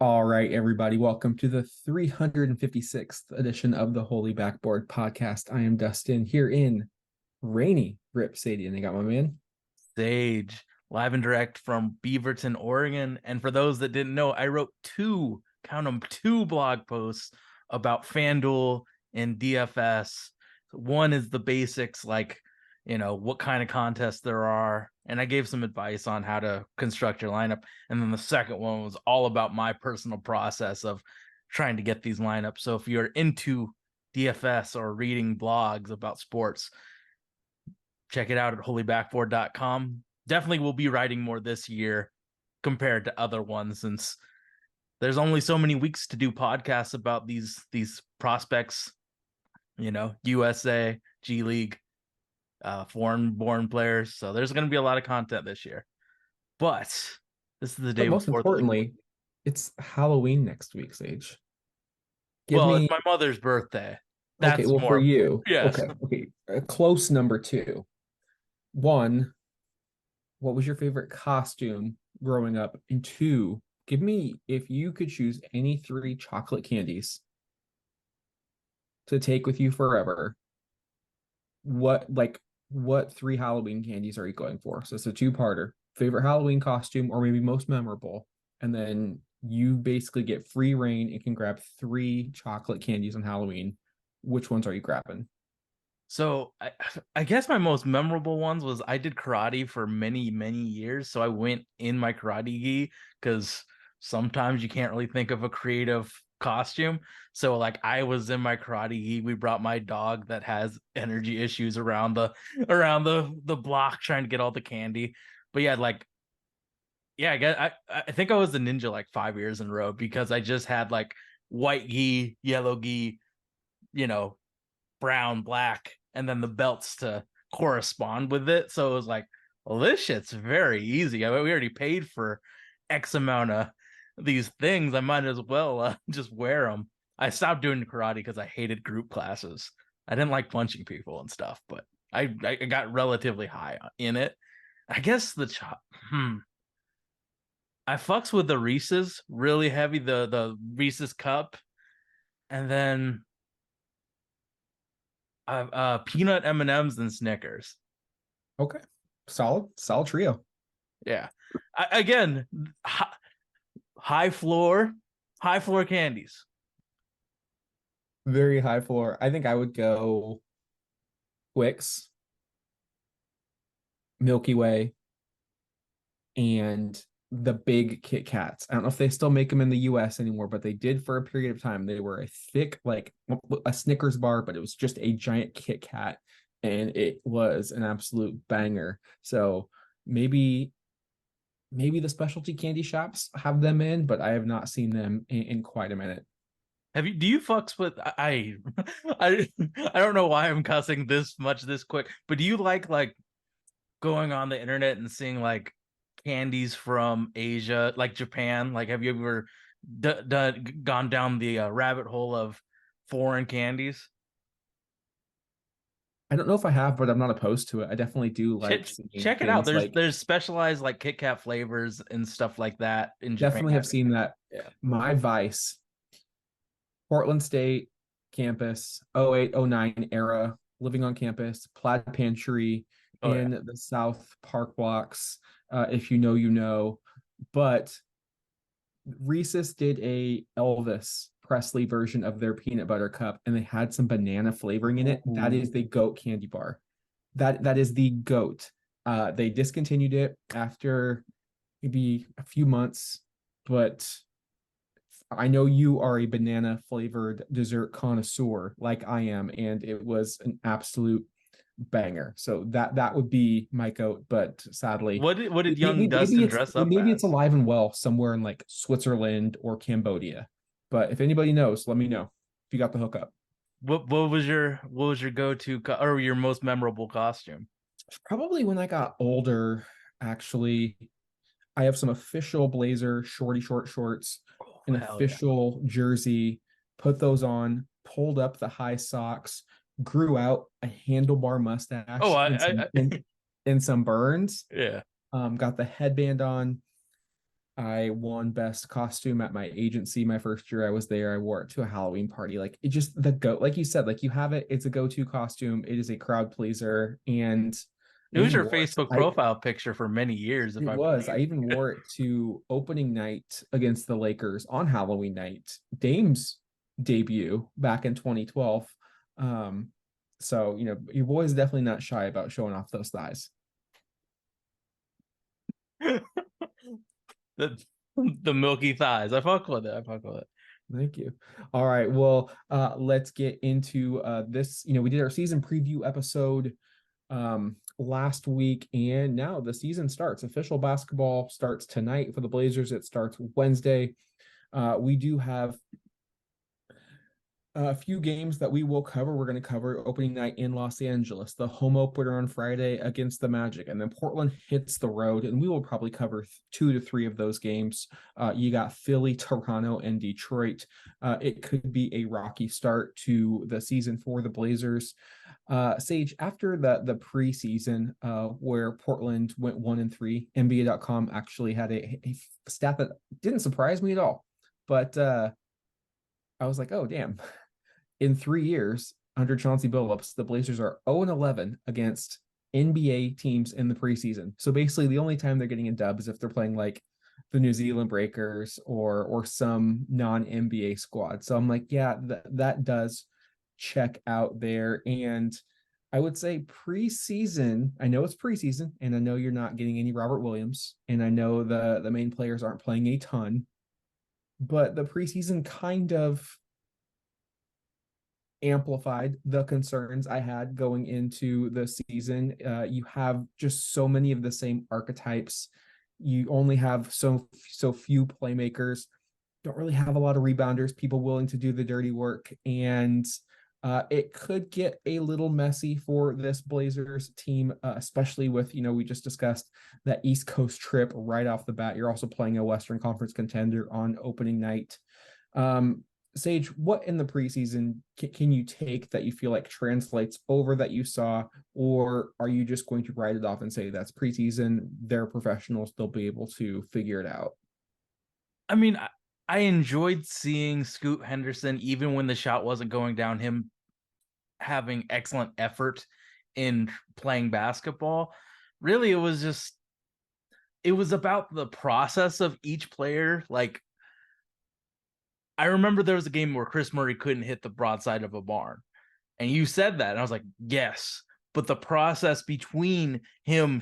All right, everybody, welcome to the 356th edition of the Holy Backboard podcast. I am Dustin here in rainy Rip City, and I got my man. Sage, live and direct from Beaverton, Oregon. And for those that didn't know, I wrote count them, two blog posts about FanDuel and DFS. One is the basics, like, what kind of contests there are. And I gave some advice on how to construct your lineup. And then the second one was all about my personal process of trying to get these lineups. So if you're into DFS or reading blogs about sports, check it out at holybackboard.com. Definitely will be writing more this year compared to other ones, since there's only so many weeks to do podcasts about these prospects, USA, G League, foreign born players. So there's going to be a lot of content this year. But this is the But day most before the league. importantly, it's Halloween next week, Sage. Give Well, me it's my mother's birthday. okay. That's Well, for more. you, Yes. okay. A close number two. One, what was your favorite costume growing up? And two, give me if you could choose any three chocolate candies to take with you forever. What three Halloween candies are you going for? So it's a two-parter. Favorite Halloween costume or maybe most memorable. And then you basically get free reign and can grab three chocolate candies on Halloween. Which ones are you grabbing? So I guess my most memorable ones was I did karate for many, many years. So I went in my karate gi because sometimes you can't really think of a creative costume. So like I was in my karate gi. We brought my dog that has energy issues around the block trying to get all the candy. But yeah, like yeah, I think I was the ninja like 5 years in a row because I just had like white gi, yellow gi, you know, brown, black, and then the belts to correspond with it. So it was like, well, this shit's very easy. I mean, we already paid for X amount of these things. I might as well just wear them. I stopped doing karate because I hated group classes. I didn't like punching people and stuff, but I got relatively high in it. I guess I fucks with the Reese's really heavy, the Reese's cup, and then peanut M&Ms and Snickers. Okay. Solid trio. Yeah. Again, high floor, high floor candies. Very high floor. I think I would go Twix, Milky Way, and the big Kit Kats. I don't know if they still make them in the US anymore, but they did for a period of time. They were a thick, like a Snickers bar, but it was just a giant Kit Kat, and it was an absolute banger. So maybe the specialty candy shops have them in, but I have not seen them in quite a minute. Do you fucks with I I don't know why I'm cussing this much this quick, but do you like going on the internet and seeing like candies from Asia, like Japan? Like, have you ever gone down the rabbit hole of foreign candies? I don't know if I have, but I'm not opposed to it. I definitely do like Check seeing check it out. things There's like there's specialized like Kit Kat flavors and stuff like that in Japan. definitely have seen that. Yeah. My Vice, Portland State campus, 0809 era, living on campus, plaid pantry Oh yeah. in the South Park blocks. If you know, you know. But Reese's did a Elvis Presley version of their peanut butter cup, and they had some banana flavoring in it. That Ooh. is the goat candy bar. That is the goat. They discontinued it after maybe a few months, but I know you are a banana flavored dessert connoisseur like I am, and it was an absolute banger. So that would be my goat, but sadly, What did young maybe Dustin it's dress up maybe it's as? alive and well somewhere in like Switzerland or Cambodia. But if anybody knows, let me know if you got the hookup. What was your go-to or your most memorable costume? Probably when I got older, actually, I have some official blazer, shorty short shorts, Oh, an hell yeah. official jersey, put those on, pulled up the high socks, grew out a handlebar Oh, mustache I and some burns, yeah. got the headband on, I won best costume at my agency my first year I was there. I wore it to a Halloween party. Like it just the go like you said, like you have it, it's a go-to costume. It is a crowd pleaser. And I It was even your wore it. Facebook profile picture for many years, if It I was. I believe. even wore it to opening night against the Lakers on Halloween night, Dame's debut back in 2012. Um, so your boy is definitely not shy about showing off those thighs. the the milky thighs. I fuck with it. I fuck with it. Thank you. All right. Well, let's get into this. We did our season preview episode last week, and now the season starts. Official basketball starts tonight for the Blazers. It starts Wednesday. We do have a few games that we will cover. We're going to cover opening night in Los Angeles, the home opener on Friday against the Magic, and then Portland hits the road, and we will probably cover 2 to 3 of those games. You got Philly, Toronto, and Detroit. It could be a rocky start to the season for the Blazers. Sage, after the preseason, where Portland went 1-3, NBA.com actually had a stat that didn't surprise me at all, but I was like, oh damn. In 3 years under Chauncey Billups, the Blazers are 0-11 against NBA teams in the preseason. So basically, the only time they're getting a dub is if they're playing like the New Zealand Breakers or some non-NBA squad. So I'm like, yeah, that does check out there. And I would say preseason, I know it's preseason, and I know you're not getting any Robert Williams, and I know the main players aren't playing a ton, but the preseason kind of amplified the concerns I had going into the season. You have just so many of the same archetypes. You only have so few playmakers. Don't really have a lot of rebounders, people willing to do the dirty work, and it could get a little messy for this Blazers team, especially with we just discussed that East Coast trip right off the bat. You're also playing a Western Conference contender on opening night. Um, Sage, what in the preseason can you take that you feel like translates over that you saw, or are you just going to write it off and say that's preseason? They're professionals; they'll be able to figure it out. I mean, I enjoyed seeing Scoot Henderson, even when the shot wasn't going down, him having excellent effort in playing basketball. Really, it was about the process of each player. Like, I remember there was a game where Chris Murray couldn't hit the broadside of a barn. And you said that, and I was like, yes. But the process between him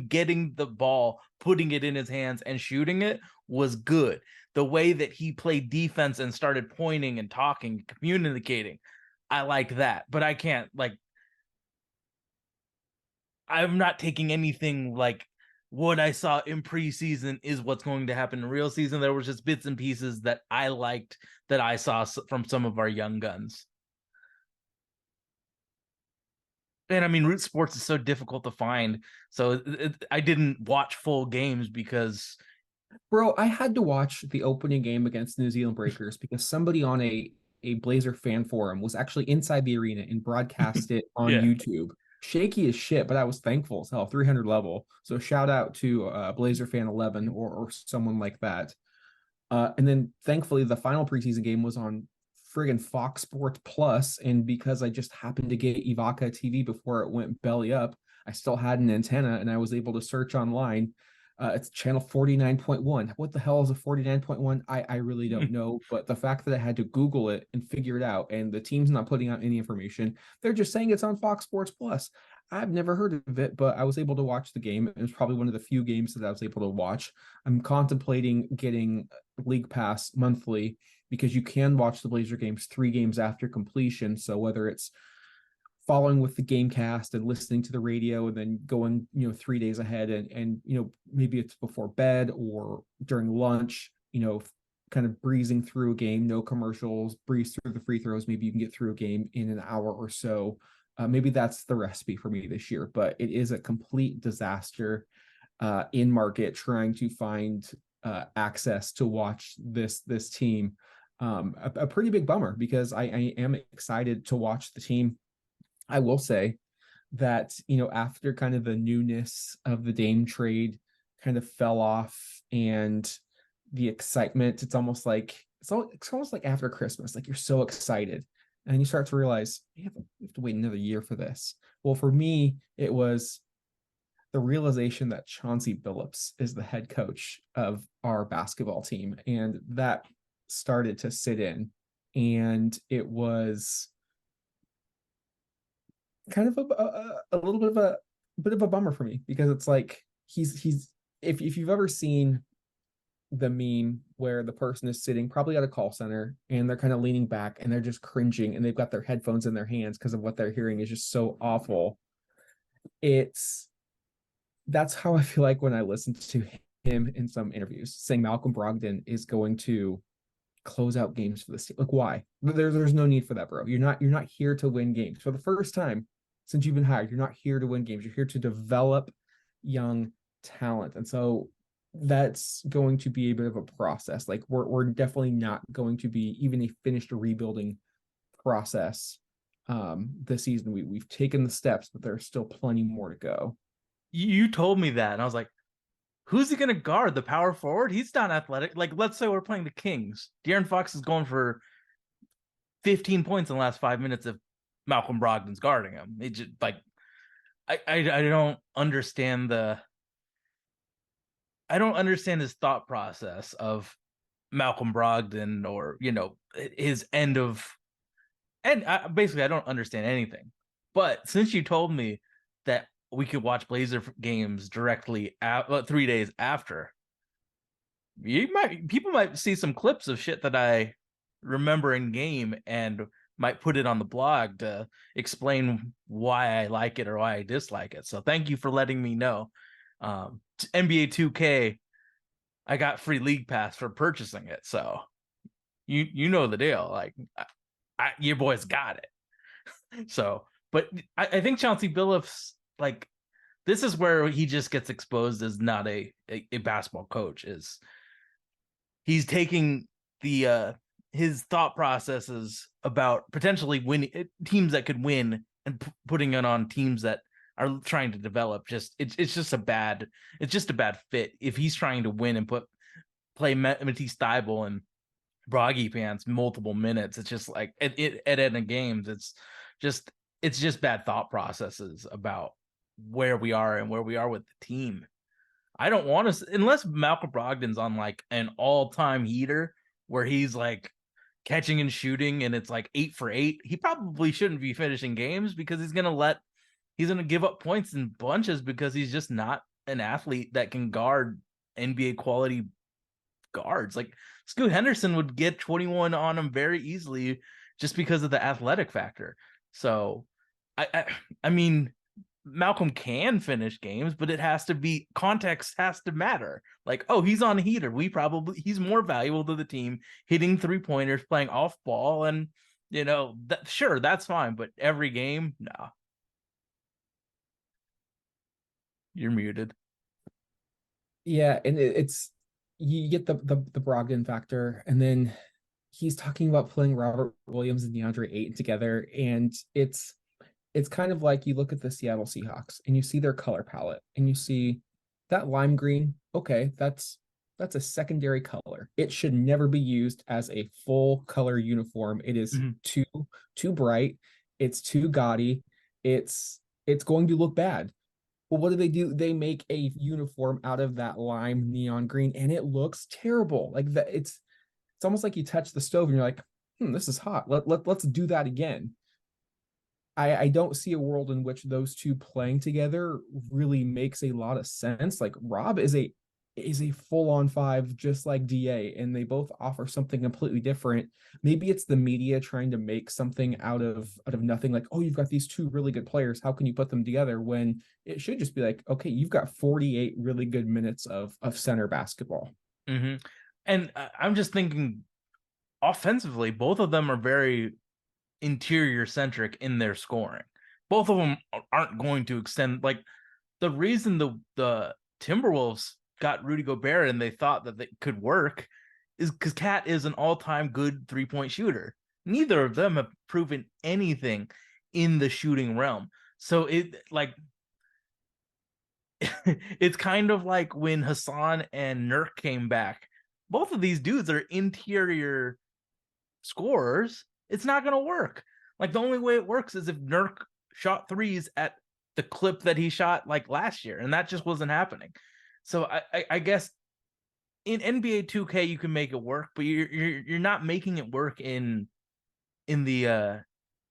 getting the ball, putting it in his hands, and shooting it was good. The way that he played defense and started pointing and talking, communicating, I like that. But I can't I'm not taking anything like what I saw in preseason is what's going to happen in real season. There was just bits and pieces that I liked that I saw from some of our young guns. And I mean, root sports is so difficult to find. So I didn't watch full games because Bro, I had to watch the opening game against New Zealand Breakers because somebody on a Blazer fan forum was actually inside the arena and broadcast it on yeah. YouTube. Shaky as shit, but I was thankful as hell, 300 level. So shout out to Blazer fan 11 or someone like that. And then thankfully the final preseason game was on friggin' Fox Sports Plus, and because I just happened to get Ivaka TV before it went belly up, I still had an antenna and I was able to search online. It's channel 49.1. What the hell is a 49.1? I really don't know. But the fact that I had to Google it and figure it out, and the team's not putting out any information, they're just saying it's on Fox Sports Plus. I've never heard of it, but I was able to watch the game. It was probably one of the few games that I was able to watch. I'm contemplating getting League Pass monthly because you can watch the Blazer games 3 games after completion. So whether it's following with the game cast and listening to the radio and then going 3 days ahead, and maybe it's before bed or during lunch, kind of breezing through a game, no commercials, breeze through the free throws, maybe you can get through a game in an hour or so. Maybe that's the recipe for me this year, but it is a complete disaster in market trying to find access to watch this team. A pretty big bummer because I am excited to watch the team. I will say that after kind of the newness of the Dame trade kind of fell off, and the excitement, it's almost like after Christmas, like you're so excited. And you start to realize we have to wait another year for this. Well, for me, it was the realization that Chauncey Billups is the head coach of our basketball team. And that started to sit in. And it was kind of a little bit of a bummer for me, because it's like he's if you've ever seen the meme where the person is sitting probably at a call center and they're kind of leaning back and they're just cringing and they've got their headphones in their hands because of what they're hearing is just so awful. It's That's how I feel like when I listen to him in some interviews saying Malcolm Brogdon is going to close out games for this team. Like, why? There's no need for that, bro. You're not here to win games. For the first time since you've been hired, you're not here to win games. You're here to develop young talent. And so that's going to be a bit of a process. Like, we're definitely not going to be even a finished rebuilding process this season. We've taken the steps, but there's still plenty more to go. You told me that, and I was like, who's he going to guard? The power forward? He's not athletic. Like, let's say we're playing the Kings. De'Aaron Fox is going for 15 points in the last 5 minutes if Malcolm Brogdon's guarding him. It just like I don't understand his thought process of Malcolm Brogdon, or his end of, and basically I don't understand anything. But since you told me that we could watch Blazer games directly 3 days after, people might see some clips of shit that I remember in game and might put it on the blog to explain why I like it or why I dislike it. So thank you for letting me know. NBA 2K, I got free league pass for purchasing it, so you know the deal. Like, your boy's got it. So, but I think Chauncey Billups, like, this is where he just gets exposed as not a basketball coach. Is he's taking the his thought processes about potentially winning teams that could win and putting it on teams that are trying to develop. It's just a bad fit. If he's trying to win and play Matisse Thybulle and Broggy pants multiple minutes, it's just like at end of games, it's just bad thought processes about where we are and where we are with the team. I don't want to, unless Malcolm Brogdon's on like an all-time heater where he's like catching and shooting and it's like 8 for 8. He probably shouldn't be finishing games, because he's gonna give up points in bunches, because he's just not an athlete that can guard NBA quality guards. Like, Scoot Henderson would get 21 on him very easily just because of the athletic factor. So I mean, Malcolm can finish games, but context has to matter. Like, oh, he's on a heater. He's more valuable to the team, hitting 3-pointers, playing off ball, and sure, that's fine. But every game, no. You're muted. Yeah, and it's you get the Brogdon factor, and then he's talking about playing Robert Williams and DeAndre Ayton together, and it's kind of like you look at the Seattle Seahawks and you see their color palette and you see that lime green. Okay, that's a secondary color. It should never be used as a full color uniform. It is too bright. It's too gaudy. It's going to look bad. Well, what do? They make a uniform out of that lime neon green, and it looks terrible. Like that, it's almost like you touch the stove and you're like, this is hot. Let's do that again. I don't see a world in which those two playing together really makes a lot of sense. Like, Rob is a full-on five, just like DA, and they both offer something completely different. Maybe it's the media trying to make something out of nothing. Like, oh, you've got these two really good players. How can you put them together? When it should just be like, okay, you've got 48 really good minutes of center basketball. Mm-hmm. And I'm just thinking, offensively, both of them are very interior centric in their scoring. Both of them aren't going to extend. Like, the reason the Timberwolves got Rudy Gobert and they thought that they could work is because Cat is an all-time good 3-point shooter. Neither of them have proven anything in the shooting realm. So it's kind of like when Hassan and Nurk came back. Both of these dudes are interior scorers. It's not going to work. Like the only way it works is if Nurk shot threes at the clip that he shot like last year, and that just wasn't happening. So I guess in NBA 2K you can make it work, but you're not making it work in the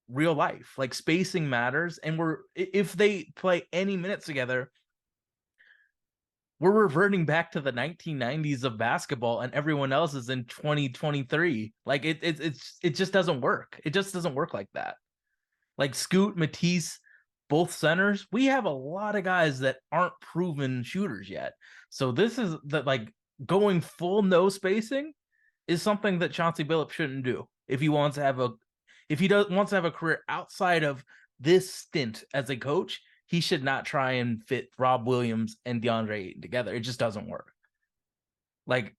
real life. Like spacing matters, and we're if they play any minutes together, we're reverting back to the 1990s of basketball, and everyone else is in 2023. Like it just doesn't work. It just doesn't work like that. Like Scoot, Matisse, both centers, we have a lot of guys that aren't proven shooters yet. So this is that like going full no spacing is something that Chauncey Billups shouldn't do if he wants to have a if he does wants to have a career outside of this stint as a coach. He should not try and fit Rob Williams and DeAndre Ayton together. It just doesn't work. Like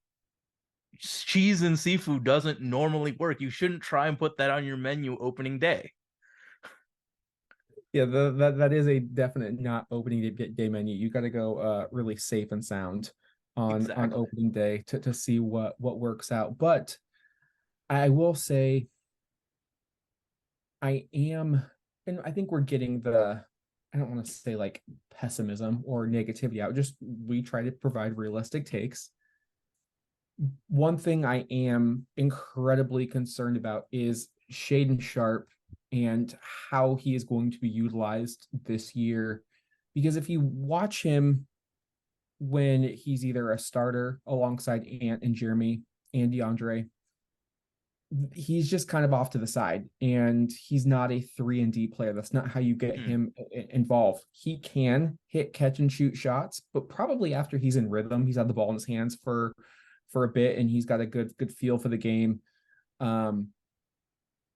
cheese and seafood doesn't normally work. You shouldn't try and put that on your menu opening day. Yeah, that is a definite not opening day menu. You got to go really safe and sound on Exactly. opening day to see what works out. But I will say I am, and I think we're getting the, I don't want to say like pessimism or negativity out. Just we try to provide realistic takes. One thing I am incredibly concerned about is Shaedon Sharpe and how he is going to be utilized this year. Because if you watch him when he's either a starter alongside Ant and Jeremy and DeAndre, he's just kind of off to the side and he's not a 3-and-D player. That's not how you get him involved. He can hit catch and shoot shots, but probably after he's in rhythm, he's had the ball in his hands for a bit and he's got a good feel for the game. Um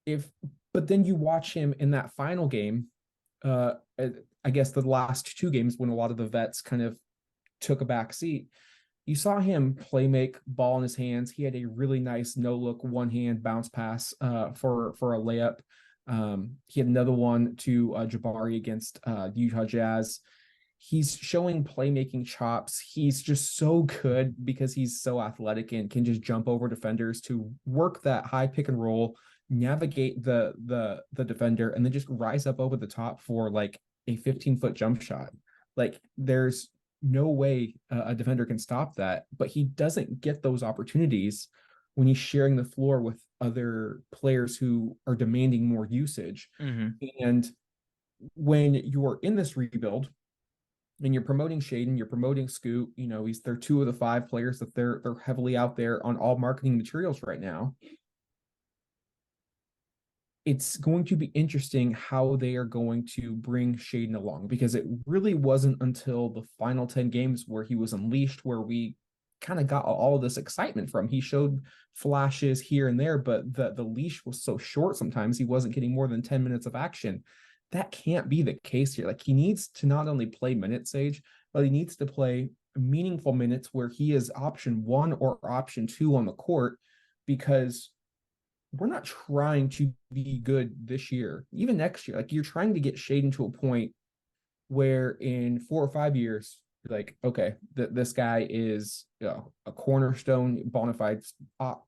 if but then you watch him in that final game, uh I guess the last two games when a lot of the vets kind of took a back seat, you saw him play make ball in his hands. He had a really nice no look one hand bounce pass for a layup. He had another one to Jabari against the Utah Jazz. He's showing playmaking chops. He's just so good because he's so athletic and can just jump over defenders to work that high pick and roll, navigate the defender, and then just rise up over the top for like a 15-foot jump shot. Like there's no way a defender can stop that, but he doesn't get those opportunities when he's sharing the floor with other players who are demanding more usage. Mm-hmm. And when you're in this rebuild and you're promoting Shaedon, you're promoting Scoot, they're two of the five players that they're heavily out there on all marketing materials right now. It's going to be interesting how they are going to bring Shaedon along because it really wasn't until the final 10 games where he was unleashed where we kind of got all of this excitement from. He showed flashes here and there, but the leash was so short sometimes he wasn't getting more than 10 minutes of action. That can't be the case here. Like he needs to not only play minutes, Sage, but he needs to play meaningful minutes where he is option one or option two on the court because we're not trying to be good this year, even next year. Like you're trying to get Shaedon to a point where in 4 or 5 years, you're like, okay, this guy is a cornerstone, bona fide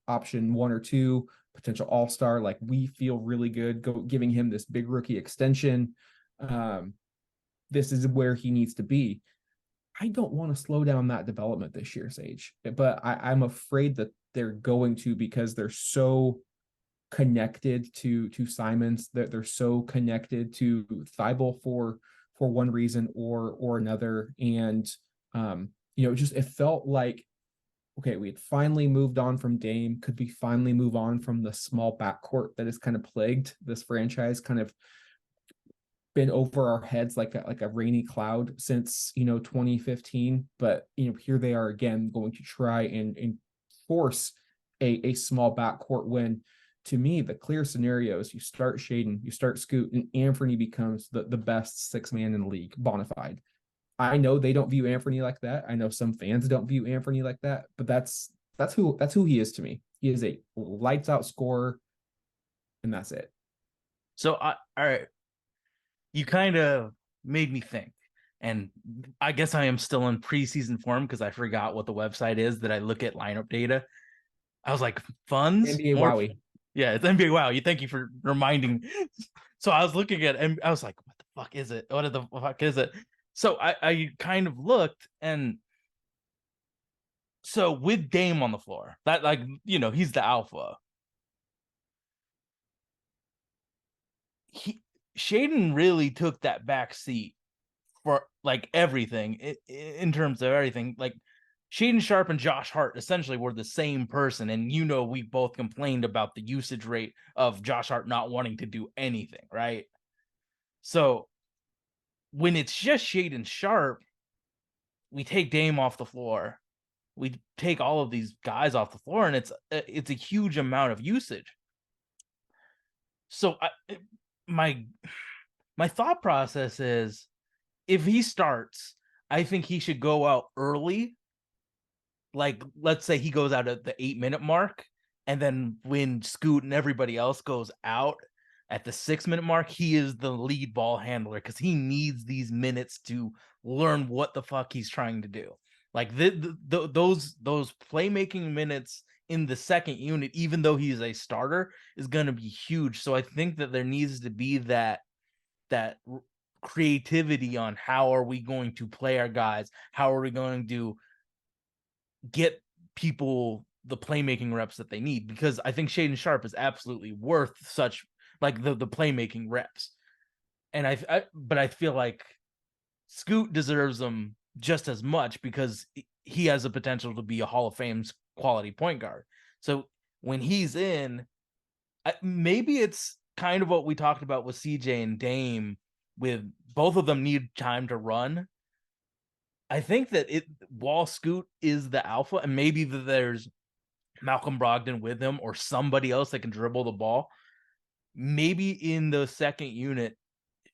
option one or two, potential all-star. Like we feel really good giving him this big rookie extension. This is where he needs to be. I don't want to slow down that development this year, Sage, but I'm afraid that they're going to because they're so connected to Simons, that they're so connected to Thibault for one reason or another. And it felt like, okay, we had finally moved on from Dame. Could we finally move on from the small backcourt that has kind of plagued this franchise, kind of been over our heads like a rainy cloud since 2015? But here they are again going to try and force a small backcourt when, to me, the clear scenario is you start Shaedon, you start Scoot, and Anfernee becomes the best six man in the league, bona fide. I know they don't view Anfernee like that. I know some fans don't view Anfernee like that, but that's who he is to me. He is a lights out scorer, and that's it. So all right, you kind of made me think. And I guess I am still in preseason form because I forgot what the website is that I look at lineup data. I was like, funds? NBA More? Wowie. Yeah, it's NBA. Wow. You thank you for reminding. So I was looking at and I was like, what the fuck is it? What the fuck is it? So I kind of looked, and so with Dame on the floor, that, like, he's the alpha. He Shaedon really took that back seat for like everything in terms of everything. Like Shaedon Sharpe and Josh Hart essentially were the same person, and we both complained about the usage rate of Josh Hart not wanting to do anything, right? So when it's just Shaedon Sharpe, we take Dame off the floor, we take all of these guys off the floor, and it's a huge amount of usage. So my my thought process is, if he starts, I think he should go out early. Like, let's say he goes out at the 8-minute mark, and then when Scoot and everybody else goes out at the 6-minute mark, he is the lead ball handler because he needs these minutes to learn what the fuck he's trying to do. Like those playmaking minutes in the second unit, even though he's a starter, is going to be huge. So I think that there needs to be that creativity on how are we going to play our guys, how are we going to get people the playmaking reps that they need, because I think Shaedon Sharpe is absolutely worth such, like, the playmaking reps. And but I feel like Scoot deserves them just as much because he has the potential to be a Hall of Fame quality point guard. So when he's in, maybe it's kind of what we talked about with CJ and Dame, with both of them need time to run. I think that Wall Scoot is the alpha, and maybe there's Malcolm Brogdon with him or somebody else that can dribble the ball. Maybe in the second unit,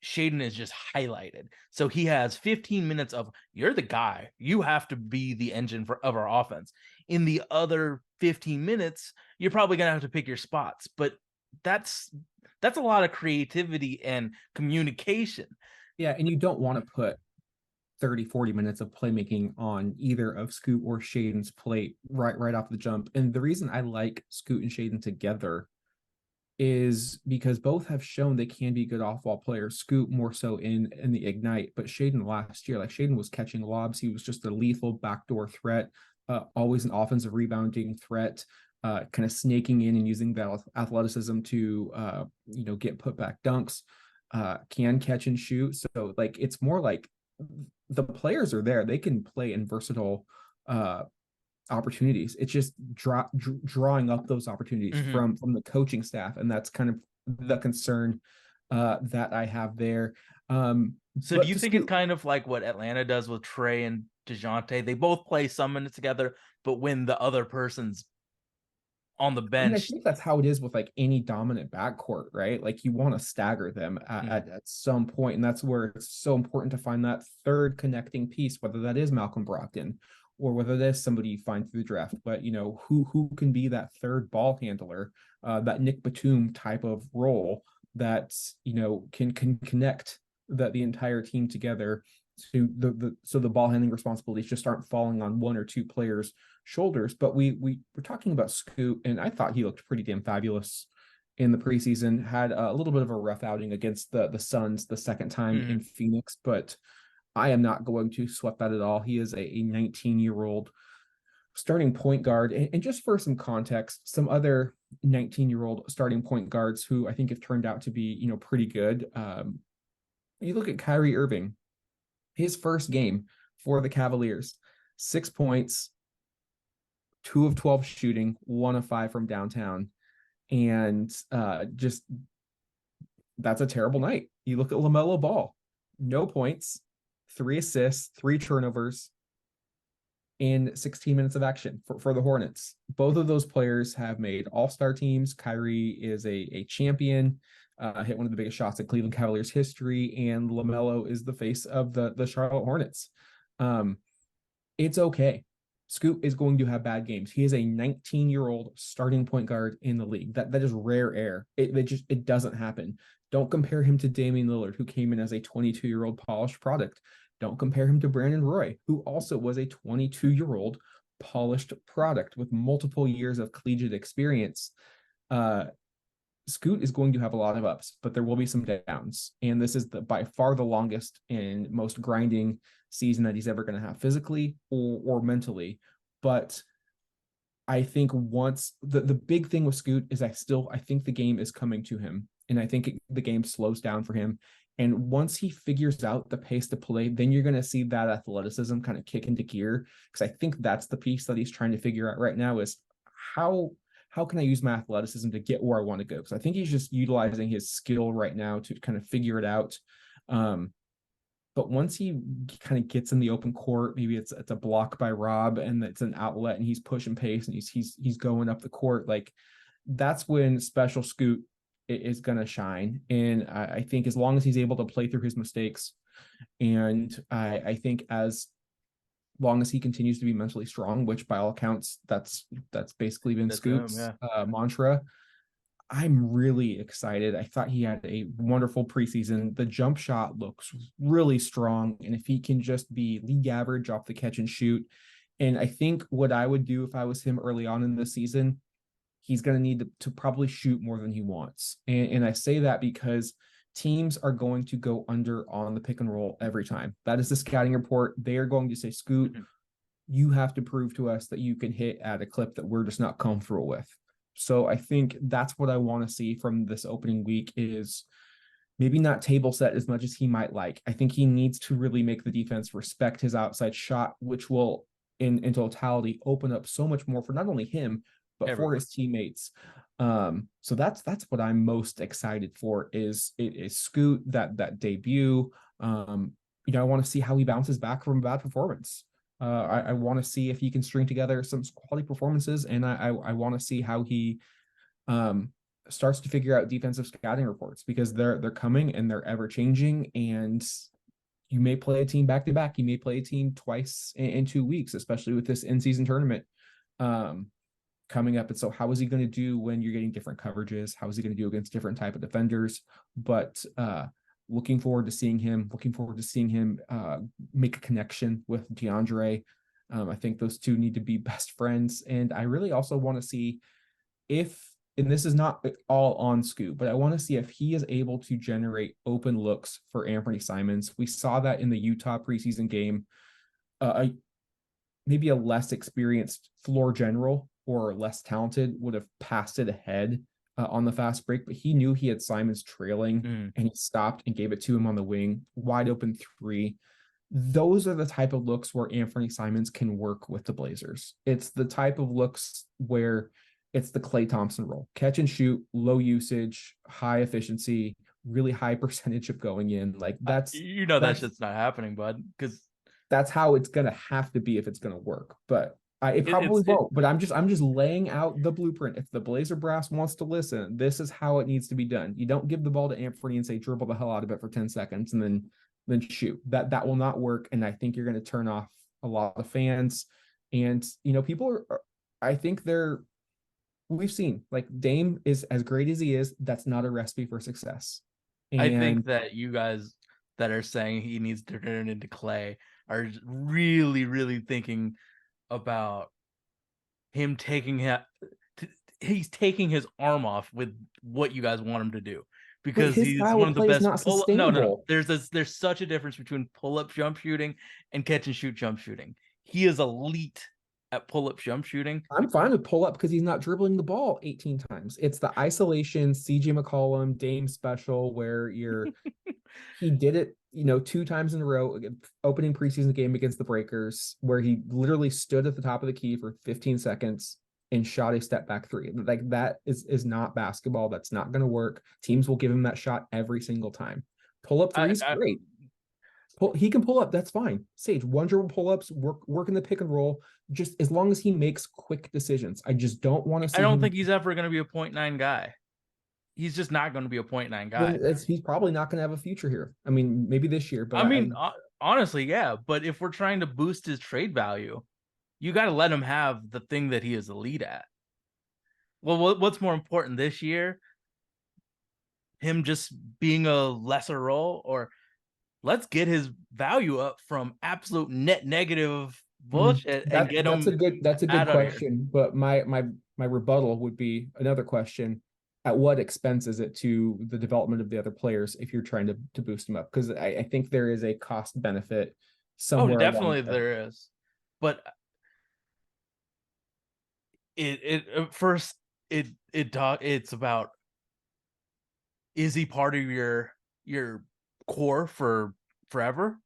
Shaedon is just highlighted. So he has 15 minutes of, you're the guy. You have to be the engine of our offense. In the other 15 minutes, you're probably going to have to pick your spots. But that's a lot of creativity and communication. Yeah, and you don't want to put 30, 40 minutes of playmaking on either of Scoot or Shaedon's plate right off the jump. And the reason I like Scoot and Shaedon together is because both have shown they can be good off-ball players. Scoot more so in the Ignite, but Shaedon last year, like, Shaedon was catching lobs. He was just a lethal backdoor threat, always an offensive rebounding threat, kind of snaking in and using that athleticism to get put back dunks, can catch and shoot. So like it's more like the players are there. They can play in versatile opportunities. It's just drawing up those opportunities from the coaching staff, and that's kind of the concern that I have there. So do you think it's kind of like what Atlanta does with Trey and DeJounte? They both play some minutes together, but when the other person's on the bench, I think that's how it is with like any dominant backcourt, right? Like you want to stagger them at some point, and that's where it's so important to find that third connecting piece, whether that is Malcolm Brogdon or whether that is somebody you find through the draft. But who can be that third ball handler, that Nick Batum type of role that can connect the entire team together, to so the ball handling responsibilities just aren't falling on one or two players' shoulders. But we're talking about Scoot, and I thought he looked pretty damn fabulous in the preseason. Had a little bit of a rough outing against the Suns the second time in Phoenix, but I am not going to sweat that at all. He is a 19-year-old starting point guard. And just for some context, some other 19-year-old starting point guards who I think have turned out to be pretty good. You look at Kyrie Irving. His first game for the Cavaliers, 6 points, 2 of 12 shooting, 1 of 5 from downtown. And just that's a terrible night. You look at LaMelo Ball, no points, 3 assists, 3 turnovers in 16 minutes of action for the Hornets. Both of those players have made all-star teams. Kyrie is a champion. Hit one of the biggest shots in Cleveland Cavaliers history, and LaMelo is the face of the Charlotte Hornets. It's okay. Scoot is going to have bad games. He is a 19-year-old starting point guard in the league. That is rare air. It doesn't happen. Don't compare him to Damian Lillard, who came in as a 22-year-old polished product. Don't compare him to Brandon Roy, who also was a 22-year-old polished product with multiple years of collegiate experience. Scoot is going to have a lot of ups, but there will be some downs. And this is by far the longest and most grinding season that he's ever going to have physically or mentally. But I think once the big thing with Scoot is I think the game is coming to him. And I think the game slows down for him. And once he figures out the pace to play, then you're going to see that athleticism kind of kick into gear. Because I think that's the piece that he's trying to figure out right now is how can I use my athleticism to get where I want to go? Because I think he's just utilizing his skill right now to kind of figure it out. But once he kind of gets in the open court, maybe it's a block by Rob and it's an outlet and he's pushing pace and he's going up the court. Like that's when special Scoot is going to shine. And I think as long as he's able to play through his mistakes, and I think as long as he continues to be mentally strong, which by all accounts, that's basically been Scoot's mantra. I'm really excited. I thought he had a wonderful preseason. The jump shot looks really strong. And if he can just be league average off the catch and shoot, and I think what I would do if I was him early on in the season, he's going to need to probably shoot more than he wants. And I say that because teams are going to go under on the pick and roll every time. That is the scouting report. They are going to say, Scoot, you have to prove to us that you can hit at a clip that we're just not comfortable with. So I think that's what I want to see from this opening week is maybe not table set as much as he might like. I think he needs to really make the defense respect his outside shot, which will in totality open up so much more for not only him, but for his teammates. So that's what I'm most excited for is Scoot, that debut. I want to see how he bounces back from a bad performance. I want to see if he can string together some quality performances, and I want to see how he starts to figure out defensive scouting reports because they're coming and they're ever changing. And you may play a team back to back. You may play a team twice in 2 weeks, especially with this in-season tournament coming up. And so, how is he going to do when you're getting different coverages? How is he going to do against different type of defenders? But looking forward to seeing him make a connection with DeAndre. I think those two need to be best friends. And I really also want to see and this is not all on Scoot, but I want to see if he is able to generate open looks for Anfernee Simons. We saw that in the Utah preseason game. Maybe a less experienced floor general or less talented would have passed it ahead on the fast break, but he knew he had Simons trailing and he stopped and gave it to him on the wing, wide open three. Those are the type of looks where Anfernee Simons can work with the Blazers. It's the type of looks where it's the Klay Thompson role, catch and shoot, low usage, high efficiency, really high percentage of going in. Like that's that shit's not happening, bud, because that's how it's gonna have to be if it's gonna work. But it probably won't, but I'm just laying out the blueprint. If the Blazer brass wants to listen, this is how it needs to be done. You don't give the ball to Anfernee and say dribble the hell out of it for 10 seconds and then shoot. That will not work. And I think you're going to turn off a lot of fans. And people are I think we've seen like Dame is as great as he is. That's not a recipe for success. And I think that you guys that are saying he needs to turn into Klay are really, really thinking about him he's taking his arm off with what you guys want him to do because he's one of the best. No. There's such a difference between pull-up jump shooting and catch and shoot jump shooting. He is elite at pull-up jump shooting. I'm fine with pull-up because he's not dribbling the ball 18 times. It's the isolation CJ McCollum Dame special where he did it 2 times in a row, opening preseason game against the Breakers, where he literally stood at the top of the key for 15 seconds and shot a step back three. Like that is not basketball. That's not going to work. Teams will give him that shot every single time. Pull up threes, great. He can pull up. That's fine. Sage, one dribble pull-ups, work in the pick and roll, just as long as he makes quick decisions. I just don't want to see I don't think he's ever going to be a 0.9 guy. He's just not going to be a 0.9 guy. He's probably not going to have a future here. I mean, maybe this year, but honestly, yeah. But if we're trying to boost his trade value, you got to let him have the thing that he is elite at. Well, what's more important this year? Him just being a lesser role, or let's get his value up from absolute net negative Mm, bullshit and that get him that's a good out of here. question. But my rebuttal would be another question. At what expense is it to the development of the other players if you're trying to boost them up? Because I think there is a cost benefit Oh, somewhere along definitely there. there is. But it at first it's about, is he part of your core for forever?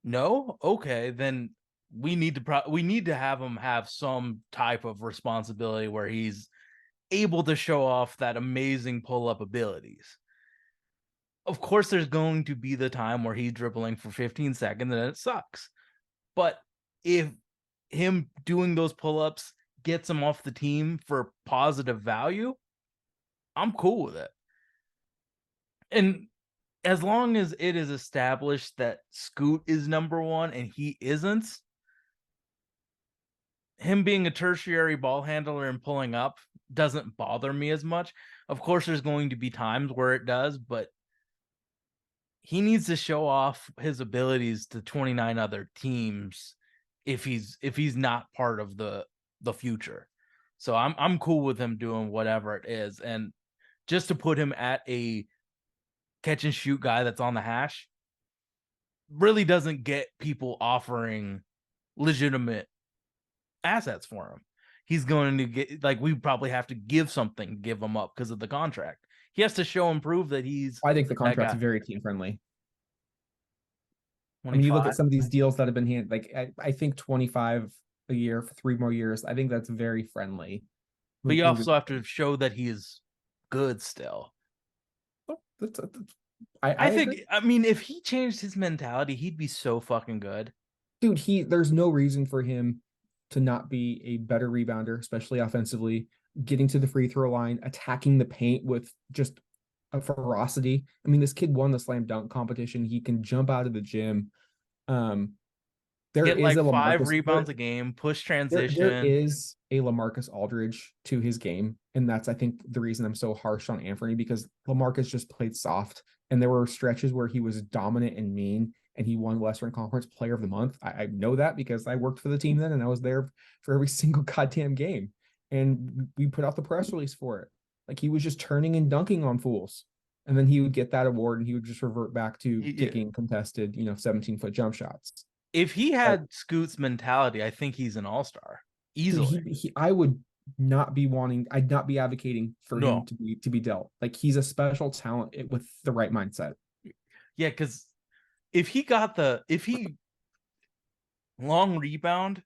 No? Okay, then we need to have him have some type of responsibility where he's able to show off that amazing pull-up abilities. Of course, there's going to be the time where he's dribbling for 15 seconds and it sucks. But if him doing those pull-ups gets him off the team for positive value, I'm cool with it. And as long as it is established that Scoot is number one and he isn't, him being a tertiary ball handler and pulling up doesn't bother me as much. Of course, there's going to be times where it does, but he needs to show off his abilities to 29 other teams if he's not part of the future. So I'm cool with him doing whatever it is. And just to put him at a catch and shoot guy that's on the hash really doesn't get people offering legitimate assets for him. He's going to get, like, we probably have to give something, give him up because of the contract. He has to show and prove that he's I think the that contract's guy. very team friendly. I mean, you look at 25. some of these deals that have been handed, like I think 25 a year for 3 more years. I think that's very friendly. But you Moving also have to show that he is good still. forward. I I agree. think, I mean, if he changed his mentality, he'd be so fucking good. Dude, there's no reason for him to not be a better rebounder, especially offensively, getting to the free throw line, attacking the paint with just a ferocity. I mean, this kid won the slam dunk competition. He can jump out of the gym. Um, there Get is like a five Lamarcus rebounds a game, push there transition. is a Lamarcus Aldridge to his game, and that's I think the reason I'm so harsh on Anfernee, because Lamarcus just played soft, and there were stretches where he was dominant and mean, and he won Western Conference Player of the Month. I know that because I worked for the team then, and I was there for every single goddamn game, and we put out the press release for it. Like, he was just turning and dunking on fools, and then he would get that award, and he would just revert back to taking contested, 17-foot jump shots. If he But had Scoot's mentality, I think he's an all-star dude, easily. I would not be wanting, I'd not be advocating for him No, to be dealt. Like, he's a special talent with the right mindset. yeah, because if he long rebound,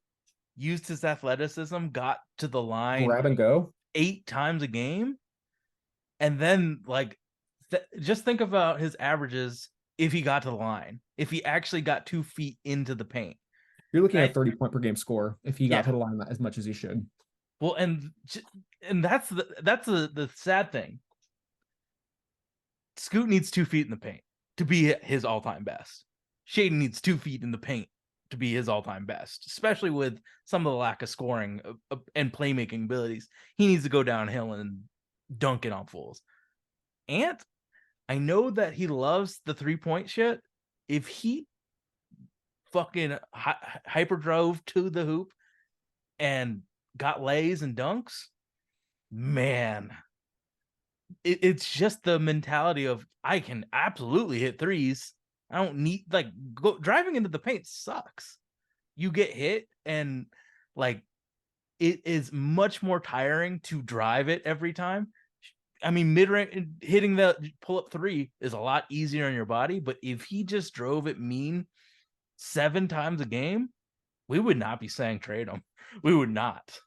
used his athleticism, got to the line Grab and go. 8 times a game, and then like just think about his averages if he got to the line, if he actually got 2 feet into the paint. You're looking at I, a 30-point per game score if he got yeah, to the line as much as he should. well, and that's the sad thing. Scoot needs 2 feet in the paint to be his all-time best. Shaedon needs 2 feet in the paint to be his all-time best, especially with some of the lack of scoring and playmaking abilities. He needs to go downhill and dunk it on fools. Ant, I know that he loves the 3-point shit. If he fucking hyper drove to the hoop and got lays and dunks, man, it's just the mentality of, I can absolutely hit threes. I don't need, like, driving into the paint sucks. You get hit, and like, it is much more tiring to drive it every time. I mean, mid range hitting the pull up three is a lot easier on your body, but if he just drove it mean 7 times a game, we would not be saying trade him. We would not.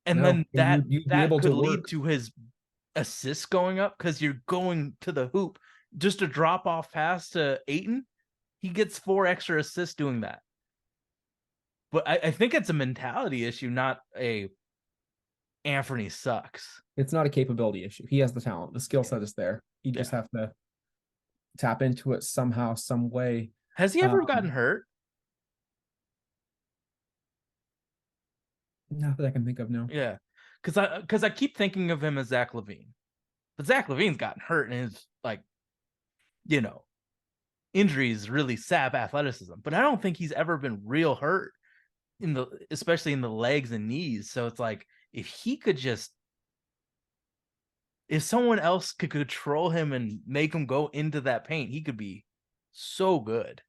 And No, then and you'd be that able could to lead work. to his assists going up because you're going to the hoop. Just a drop off pass to Aiton, he gets 4 extra assists doing that. But I think it's a mentality issue, not a Anfernee sucks. It's not a capability issue. He has the talent. The skill Yeah. set is there. You just Yeah. have to tap into it somehow, some way. Has he ever gotten Um, hurt? Not that I can think of, no. Yeah. Because I keep thinking of him as Zach LaVine. But Zach LaVine's gotten hurt and is like, you know, injuries really sap athleticism, but I don't think he's ever been real hurt especially in the legs and knees. So it's like if he could just if someone else could control him and make him go into that paint, he could be so good.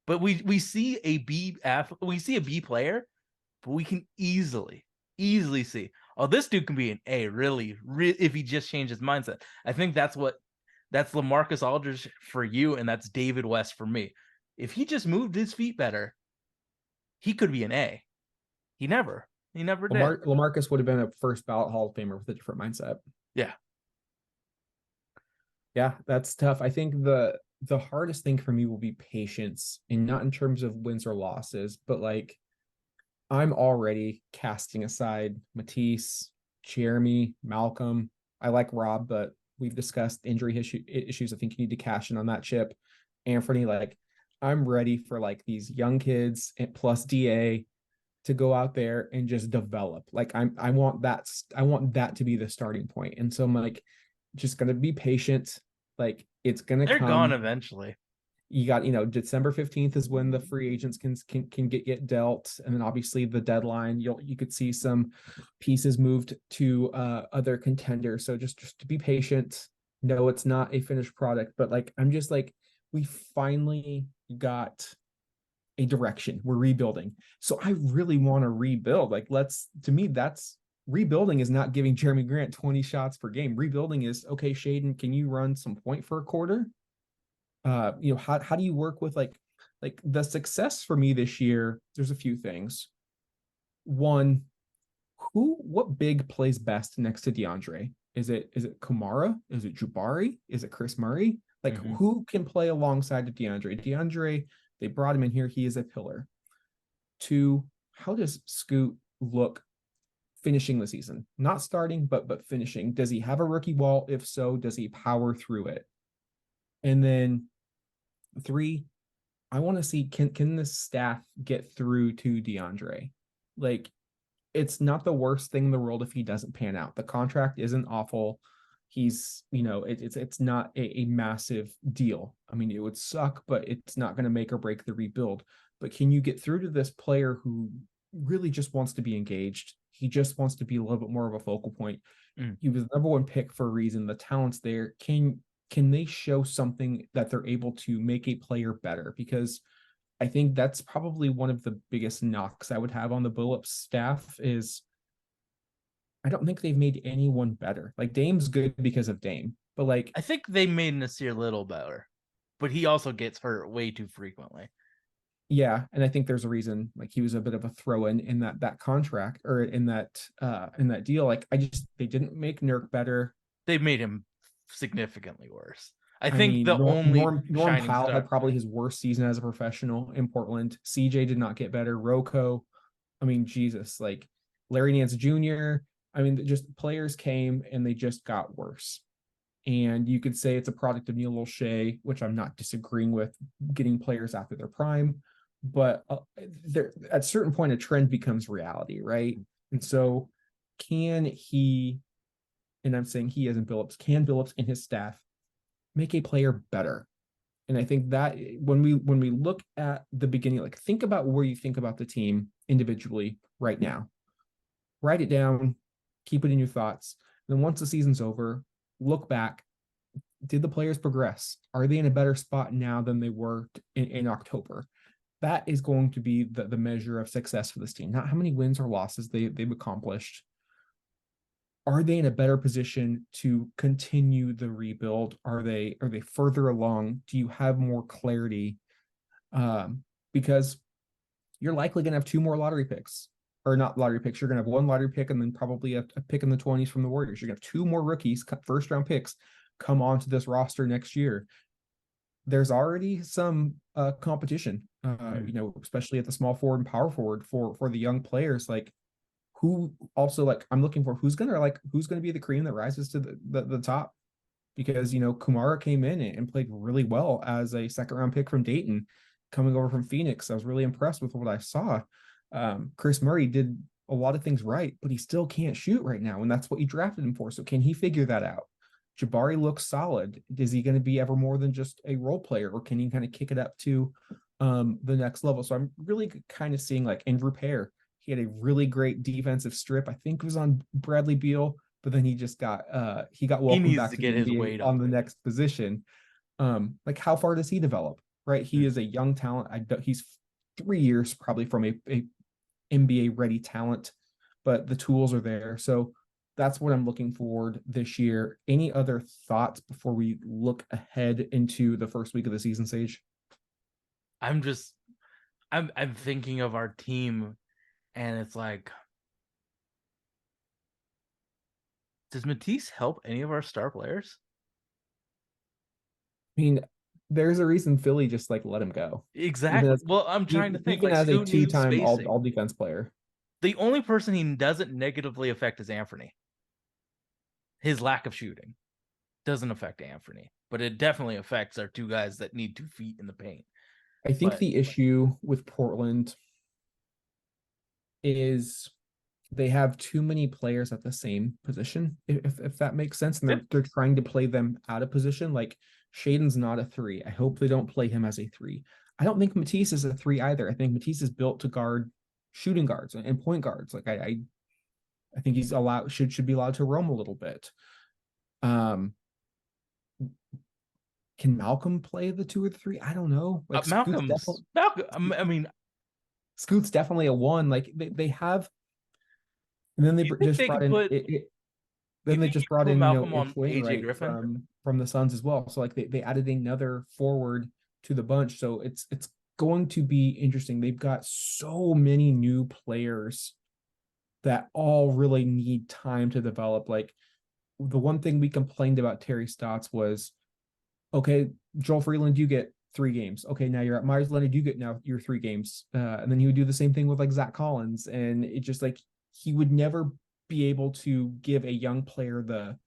But we see a we see a B player, but we can easily see, oh, this dude can be an A really if he just changed his mindset. I think that's LaMarcus Aldridge for you, and that's David West for me. If he just moved his feet better, he could be an A. He never did. LaMarcus would have been a first ballot Hall of Famer with a different mindset. Yeah. Yeah, that's tough. I think the hardest thing for me will be patience, and not in terms of wins or losses, but like I'm already casting aside Matisse, Jeremy, Malcolm. I like Rob, but we've discussed injury issues. I think you need to cash in on that chip. Anfernee, like I'm ready for like these young kids and plus DA to go out there and just develop. Like I want that to be the starting point. And so I'm like just gonna be patient. Like it's gonna They're gone come. eventually. You got, December 15th is when the free agents can get dealt. And then obviously the deadline, you could see some pieces moved to other contenders. So just to be patient. No, it's not a finished product, but like I'm just like we finally got a direction. We're rebuilding. So I really want to rebuild. Like to me, that's rebuilding is not giving Jeremy Grant 20 shots per game. Rebuilding is, okay, Shaedon, can you run some point for a quarter? How do you work with like the success for me this year? There's a few things. One, what big plays best next to DeAndre? Is it Kamara? Is it Jabari? Is it Chris Murray? Like who can play alongside of DeAndre? DeAndre, they brought him in here. He is a pillar. Two, how does Scoot look finishing the season? Not starting, but finishing. Does he have a rookie wall? If so, does he power through it? And then three, I want to see can the staff get through to DeAndre? Like, it's not the worst thing in the world if he doesn't pan out. The contract isn't awful. He's, it's not a massive deal. I mean, it would suck, but it's not going to make or break the rebuild. But can you get through to this player who really just wants to be engaged? He just wants to be a little bit more of a focal point. He was the number one pick for a reason. The talent's there. Can they show something that they're able to make a player better? Because I think that's probably one of the biggest knocks I would have on the Billups staff is I don't think they've made anyone better. Like Dame's good because of Dame, but like I think they made Nasir Little better, but he also gets hurt way too frequently. Yeah, and I think there's a reason. Like he was a bit of a throw in that contract or in that deal. Like they didn't make Nurk better. They made him significantly worse. I I think mean, the only Norm shining Powell star had probably his worst season as a professional in Portland. CJ did not get better. Rocco, I mean, Jesus, like Larry Nance Jr. I mean, just players came and they just got worse. And you could say it's a product of Neil Olshey, which I'm not disagreeing with, getting players after their prime. But there, at a certain point, a trend becomes reality, right? And so, can he? And I'm saying he, as in Billups, can Billups and his staff make a player better? And I think that when we look at the beginning, like think about where you think about the team individually right now. Write it down, keep it in your thoughts. And then once the season's over, look back. Did the players progress? Are they in a better spot now than they were in October? That is going to be the measure of success for this team, not how many wins or losses they've accomplished. Are they in a better position to continue the rebuild? Are they further along? Do you have more clarity? Because you're likely going to have two more lottery picks, or not lottery picks. You're going to have one lottery pick and then probably a pick in the 20s from the Warriors. You're going to have two more rookies, first round picks, come onto this roster next year. There's already some competition, especially at the small forward and power forward for the young players. Like, who also, like, I'm looking for who's gonna be the cream that rises to the top, because Kumara came in and played really well as a second round pick from Dayton, coming over from Phoenix. I was really impressed with what I saw. Chris Murray did a lot of things right, but he still can't shoot right now, and that's what you drafted him for. So can he figure that out? Jabari looks solid. Is he going to be ever more than just a role player, or can he kind of kick it up to the next level? So I'm really kind of seeing like in repair. He had a really great defensive strip. I think it was on Bradley Beal, but then he got He welcomed needs back to to the get his NBA weight on up. the next position. Like how far does he develop? Right, he Mm. is a young talent. He's 3 years probably from a NBA ready talent, but the tools are there. So that's what I'm looking forward this year. Any other thoughts before we look ahead into the first week of the season, Sage? I'm just I'm thinking of our team, and it's like, does Matisse help any of our star players? I mean, there's a reason Philly just like let him go, even Exactly. as Well, I'm trying to think. even Like as a Scoot needs two-time spacing. all defense player. The only person he doesn't negatively affect is Anfernee. His lack of shooting doesn't affect Anfernee, but it definitely affects our two guys that need 2 feet in the paint. I think But the issue with Portland is they have too many players at the same position, if that makes sense. And yeah, they're trying to play them out of position. Like Shaedon's not a three. I hope they don't play him as a three. I don't think Matisse is a three either. I think Matisse is built to guard shooting guards and point guards. Like I think he's allowed should be allowed to roam a little bit. Um, can Malcolm play the two or the three? I don't know. Like Malcolm. I mean, Scoot's definitely a one. Like they have, and then they do you think just they brought could in put? it. Do you Then they think you just could brought put in, Malcolm Ish on AJ Wainwright Griffin? from the Suns as well. So like they added another forward to the bunch. So it's going to be interesting. They've got so many new players that all really need time to develop. Like the one thing we complained about Terry Stotts was, okay, Joel Freeland, you get 3 games. Okay, now you're at Myers Leonard, you get now your 3 games. And then he would do the same thing with like Zach Collins. And it just like he would never be able to give a young player the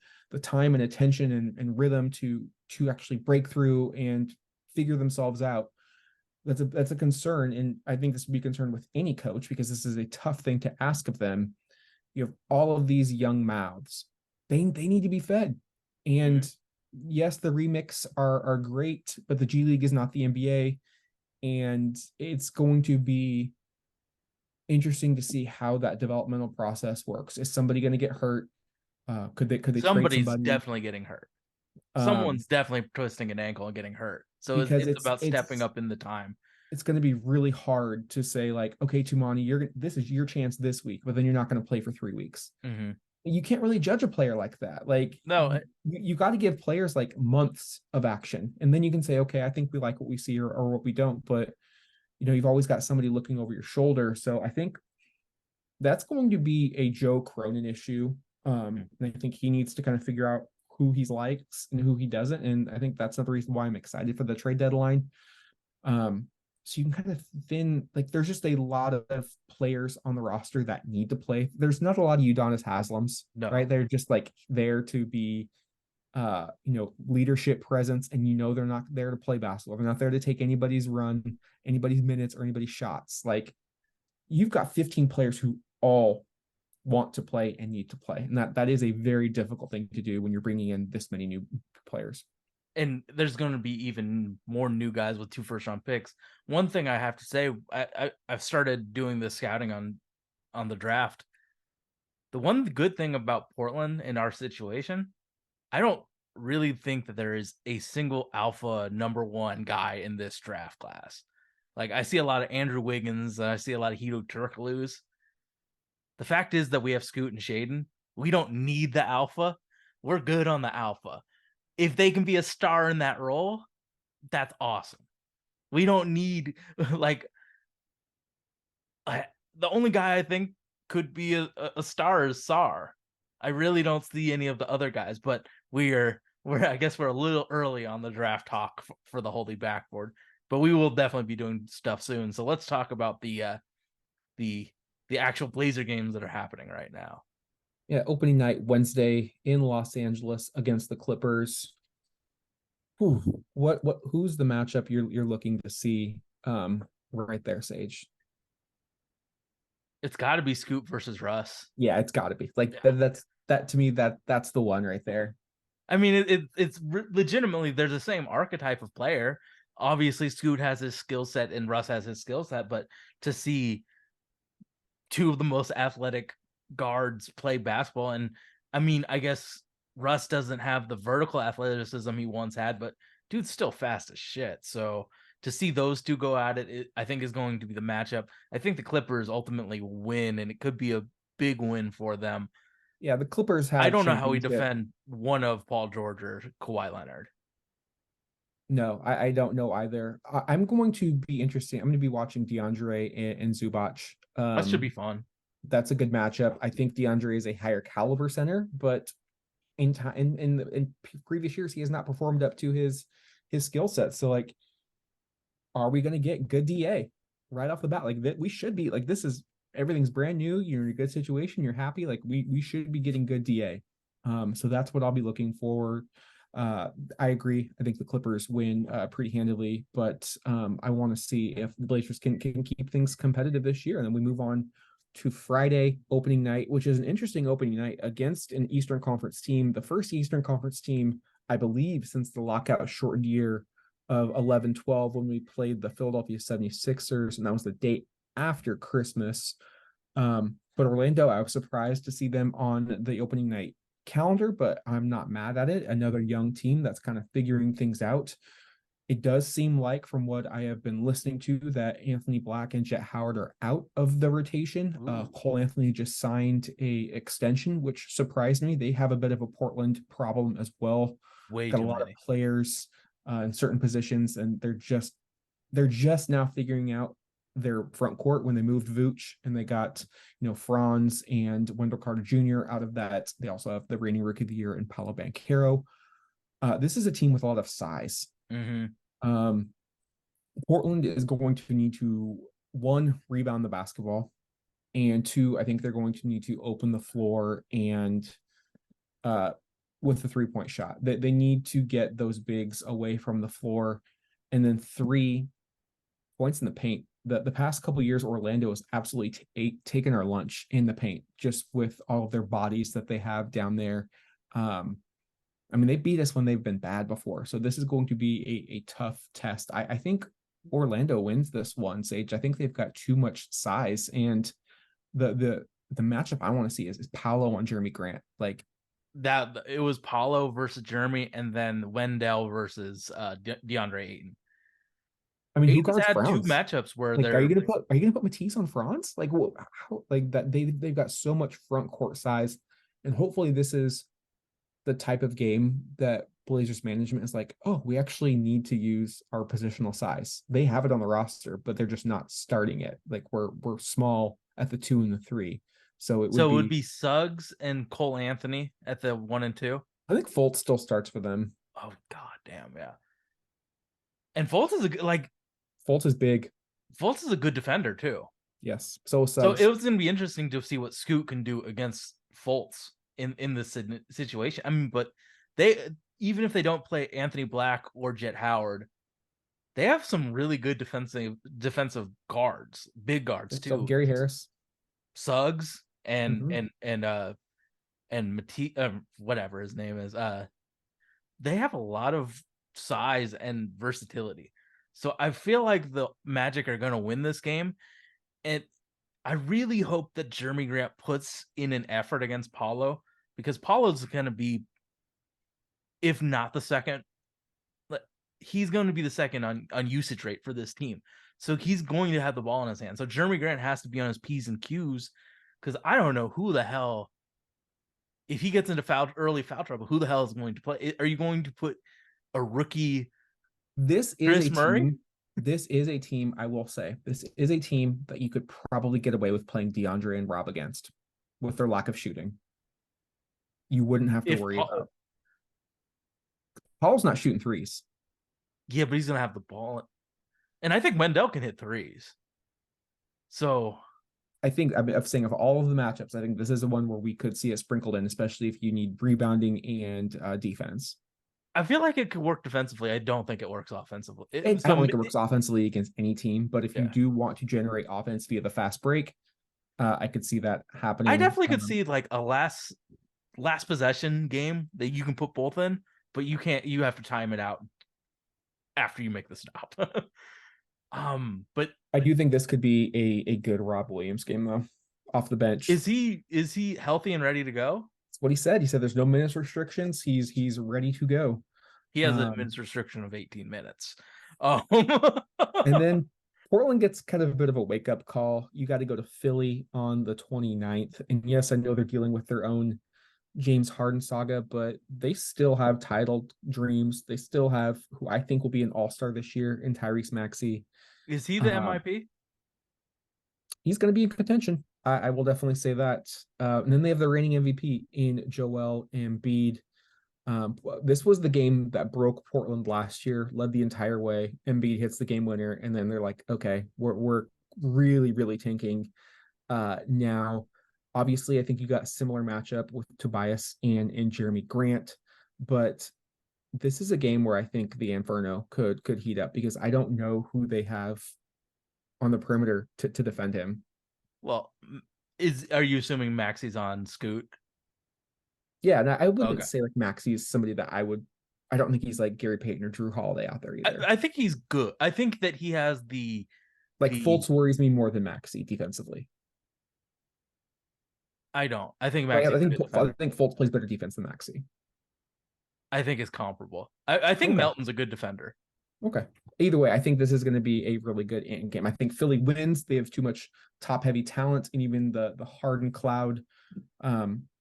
time and attention and rhythm to actually break through and figure themselves out. That's a concern. And I think this would be a concern with any coach because this is a tough thing to ask of them. You have all of these young mouths. They need to be fed. Mm-hmm. And yes, the remix are great, but the G League is not the NBA, and it's going to be interesting to see how that developmental process works. Is somebody going to get hurt? Could they trade Somebody's somebody? definitely getting hurt. Um, Someone's definitely twisting an ankle and getting hurt. So because it's about stepping up in the time. it's going to be really hard to say like, okay, Tumani, this is your chance this week, but then you're not going to play for 3 weeks. Mm-hmm. You can't really judge a player like that. Like No, you got to give players like months of action, and then you can say, okay, I think we like what we see or what we don't. But you've always got somebody looking over your shoulder. So I think that's going to be a Joe Cronin issue. And I think he needs to kind of figure out who he likes and who he doesn't. And I think that's another reason why I'm excited for the trade deadline. Um, so you can kind of like there's just a lot of players on the roster that need to play. There's not a lot of Udonis Haslams, no. right? They're just like there to be leadership presence, and they're not there to play basketball. They're not there to take anybody's run, anybody's minutes, or anybody's shots. Like you've got 15 players who all want to play and need to play. And that is a very difficult thing to do when you're bringing in this many new players. And there's going to be even more new guys with 2 first-round picks. One thing I have to say, I've started doing the scouting on the draft. The one good thing about Portland in our situation, I don't really think that there is a single alpha number one guy in this draft class. Like I see a lot of Andrew Wiggins, and I see a lot of Hedo Turkoglu's. The fact is that we have Scoot and Shaedon. We don't need the alpha. We're good on the alpha. If they can be a star in that role, that's awesome. We don't need like the only guy I think could be a star is Sar. I really don't see any of the other guys, but we're I guess we're a little early on the draft talk for the holy backboard, but we will definitely be doing stuff soon. So let's talk about the the actual Blazer games that are happening right now. Yeah, opening night Wednesday in Los Angeles against the Clippers. Who's the matchup you're looking to see right there, Sage? It's got to be Scoot versus Russ. Yeah, it's got to be. Like Yeah. that to me that's the one right there. I mean, it's legitimately they're the same archetype of player. Obviously, Scoot has his skill set and Russ has his skill set, but to see two of the most athletic guards play basketball, and I mean, I guess Russ doesn't have the vertical athleticism he once had, but dude's still fast as shit. So to see those two go at it, I think is going to be the matchup. I think the Clippers ultimately win, and it could be a big win for them. Yeah, the Clippers I have don't know how we championship. defend one of Paul George or Kawhi Leonard. No, I don't know either. I'm going to be interesting. I'm going to be watching DeAndre and Zubac. That should be fun. That's a good matchup. I think DeAndre is a higher caliber center, but in time in previous years he has not performed up to his skill set. So like, are we going to get good DA right off the bat? Like that, we should be like, this is everything's brand new. You're in a good situation. You're happy. Like we should be getting good DA. So that's what I'll be looking for. I agree. I think the Clippers win pretty handily, but I want to see if the Blazers can keep things competitive this year. And then we move on to Friday opening night, which is an interesting opening night against an Eastern Conference team, the first Eastern Conference team, I believe, since the lockout shortened year of 11-12 when we played the Philadelphia 76ers, and that was the date after Christmas. But Orlando, I was surprised to see them on the opening night calendar, but I'm not mad at it. Another young team that's kind of figuring things out. It does seem like, from what I have been listening to, that Anthony Black and Jet Howard are out of the rotation. Cole Anthony just signed a extension, which surprised me. They have a bit of a Portland problem as well. Way Got a too lot of many. players in certain positions, and they're just now figuring out their front court when they moved Vooch and they got, Franz and Wendell Carter Jr. out of that. They also have the reigning rookie of the year in Paolo Banchero. This is a team with a lot of size. Mm-hmm. Um, Portland is going to need to, one, rebound the basketball, and two, I think they're going to need to open the floor and uh, with the 3-point shot. They need to get those bigs away from the floor. And then three, points in the paint. The past couple of years, Orlando has absolutely taken our lunch in the paint, just with all of their bodies that they have down there. I mean, they beat us when they've been bad before. So this is going to be a tough test. I think Orlando wins this one, Sage. I think they've got too much size. And the matchup I want to see is Paolo on Jeremy Grant. Like, that it was Paulo versus Jeremy, and then Wendell versus DeAndre Ayton. I mean, who Ayton's guards had two Franz? matchups where Like, are you they're gonna put Matisse on Franz? Like, how, like that they've got so much front court size, and hopefully this is the type of game that Blazers management is like, oh, we actually need to use our positional size. They have it on the roster, but they're just not starting it. Like we're small at the 2 and the 3, so it would so it would be. be Suggs and Cole Anthony at the 1 and 2. I think Fultz still starts for them. Oh god damn, yeah. And Fultz is like Fultz is big, Fultz is a good defender too. yes. So So it Suggs. was going to be interesting to see what Scoot can do against Fultz in this situation. I mean, but they, even if they don't play Anthony Black or Jet Howard, they have some really good defensive guards, big guards So too. Gary Harris. Suggs and Mm-hmm. Matisse, whatever his name is. They have a lot of size and versatility. So I feel like the Magic are going to win this game, and I really hope that Jeremy Grant puts in an effort against Paulo, because Paulo's going to be, if not the second, he's going to be the second on usage rate for this team. So he's going to have the ball in his hand. So Jeremy Grant has to be on his P's and Q's, because I don't know who the hell, if he gets into early foul trouble, who the hell is going to play? Are you going to put a rookie This is Chris a Murray? team. This is a team, I will say, this is a team that you could probably get away with playing DeAndre and Rob against with their lack of shooting. You wouldn't have to If worry about. Paul's not shooting threes. Yeah, but he's gonna have the ball, and I think Wendell can hit threes. So I think I'm saying of all of the matchups, I think this is the one where we could see it sprinkled in, especially if you need rebounding and defense. I feel like it could work defensively. I don't think it works offensively. I don't think it works offensively against any team, but if you Yeah, do want to generate offense via the fast break, I could see that I happening. definitely could see like a last possession game that you can put both in, but you can't. You have to time it out after you make the stop. But I do think this could be a good Rob Williams game though, off the bench. is he healthy and ready to go? That's what he said. He said there's no minutes restrictions. He's ready to go. He has a Um, minutes restriction of 18 minutes. Um, and then Portland gets kind of a bit of a wake up call. You got to go to Philly on the 29th. And yes, I know they're dealing with their own James Harden saga, but they still have title dreams. They still have who I think will be an all-star this year in Tyrese Maxey. is he the Uh, MIP? he's going to be in contention. I will definitely say that. And then they have the reigning MVP in Joel Embiid. This was the game that broke Portland last year, led the entire way. Embiid hits the game winner, and then they're like, okay, we're really, really tanking now. Obviously, I think you got a similar matchup with Tobias and Jeremy Grant, but this is a game where I think the Inferno could heat up because I don't know who they have on the perimeter to defend him. Well, are you assuming Maxey's on Scoot? Yeah, and I wouldn't Okay. say like Maxey is somebody that I would. I don't think he's like Gary Payton or Drew Holiday out there either. I think he's good. I think that he has Like the Fultz worries me more than Maxey defensively. I don't. I think Right? Maxey's a good I defender. think Fultz plays better defense than Maxey. I think it's comparable. I think Okay. Melton's a good defender. Okay. Either way, I think this is going to be a really good game. I think Philly wins. They have too much top heavy talent, and even the Harden cloud.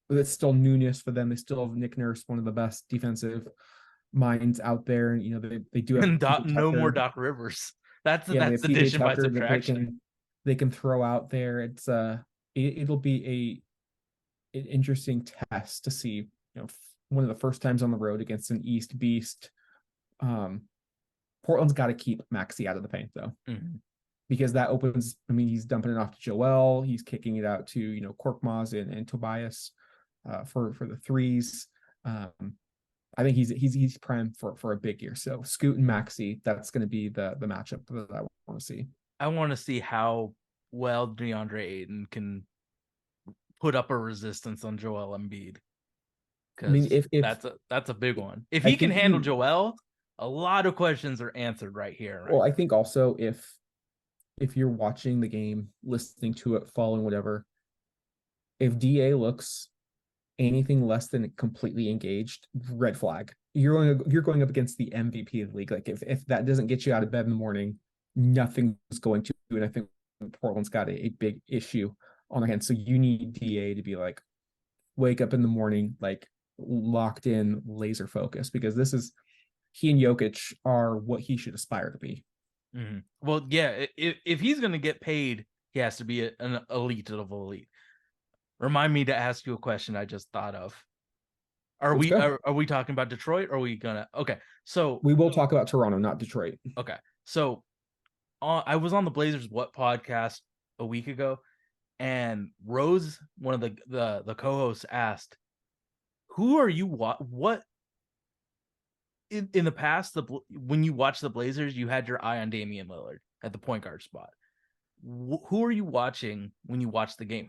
It's still newness for them. They still have Nick Nurse, one of the best defensive minds out there. And they do have And PJ No more Tucker. Doc Rivers. That's Yeah, they that's have PJ addition by Tucker that subtraction. they can throw out there. It'll be an interesting test to see, one of the first times on the road against an East Beast. Portland's got to keep Maxey out of the paint though, because that opens. I mean, he's dumping it off to Joel. He's kicking it out to Korkmaz and Tobias for the threes. I think he's primed for a big year. So Scoot and Maxey, that's going to be the matchup that I want to see. I want to see how well DeAndre Ayton can put up a resistance on Joel Embiid, I mean, because if that's a big one. If I he can think handle Joel, a lot of questions are answered right here. Right? well, I think also if you're watching the game, listening to it, following whatever, if DA looks anything less than completely engaged, red flag. You're going up against the MVP of the league. Like if that doesn't get you out of bed in the morning, nothing's going to. And I think Portland's got a big issue on their hands. So you need DA to be like, wake up in the morning, like locked in, laser focused, because this is he and Jokic are what he should aspire to be. Mm-hmm. Well, yeah, if he's going to get paid, he has to be an elite of elite. Remind me to ask you a question I just thought of. Are Let's we go. are we talking about Detroit? Or are we gonna? Okay, so We will talk about Toronto, not Detroit. okay, so I was on the Blazers What podcast a week ago, and Rose, one of the co-hosts, asked, "Who are you? What in the past, when you watched the Blazers, you had your eye on Damian Lillard at the point guard spot. Who are you watching when you watch the game?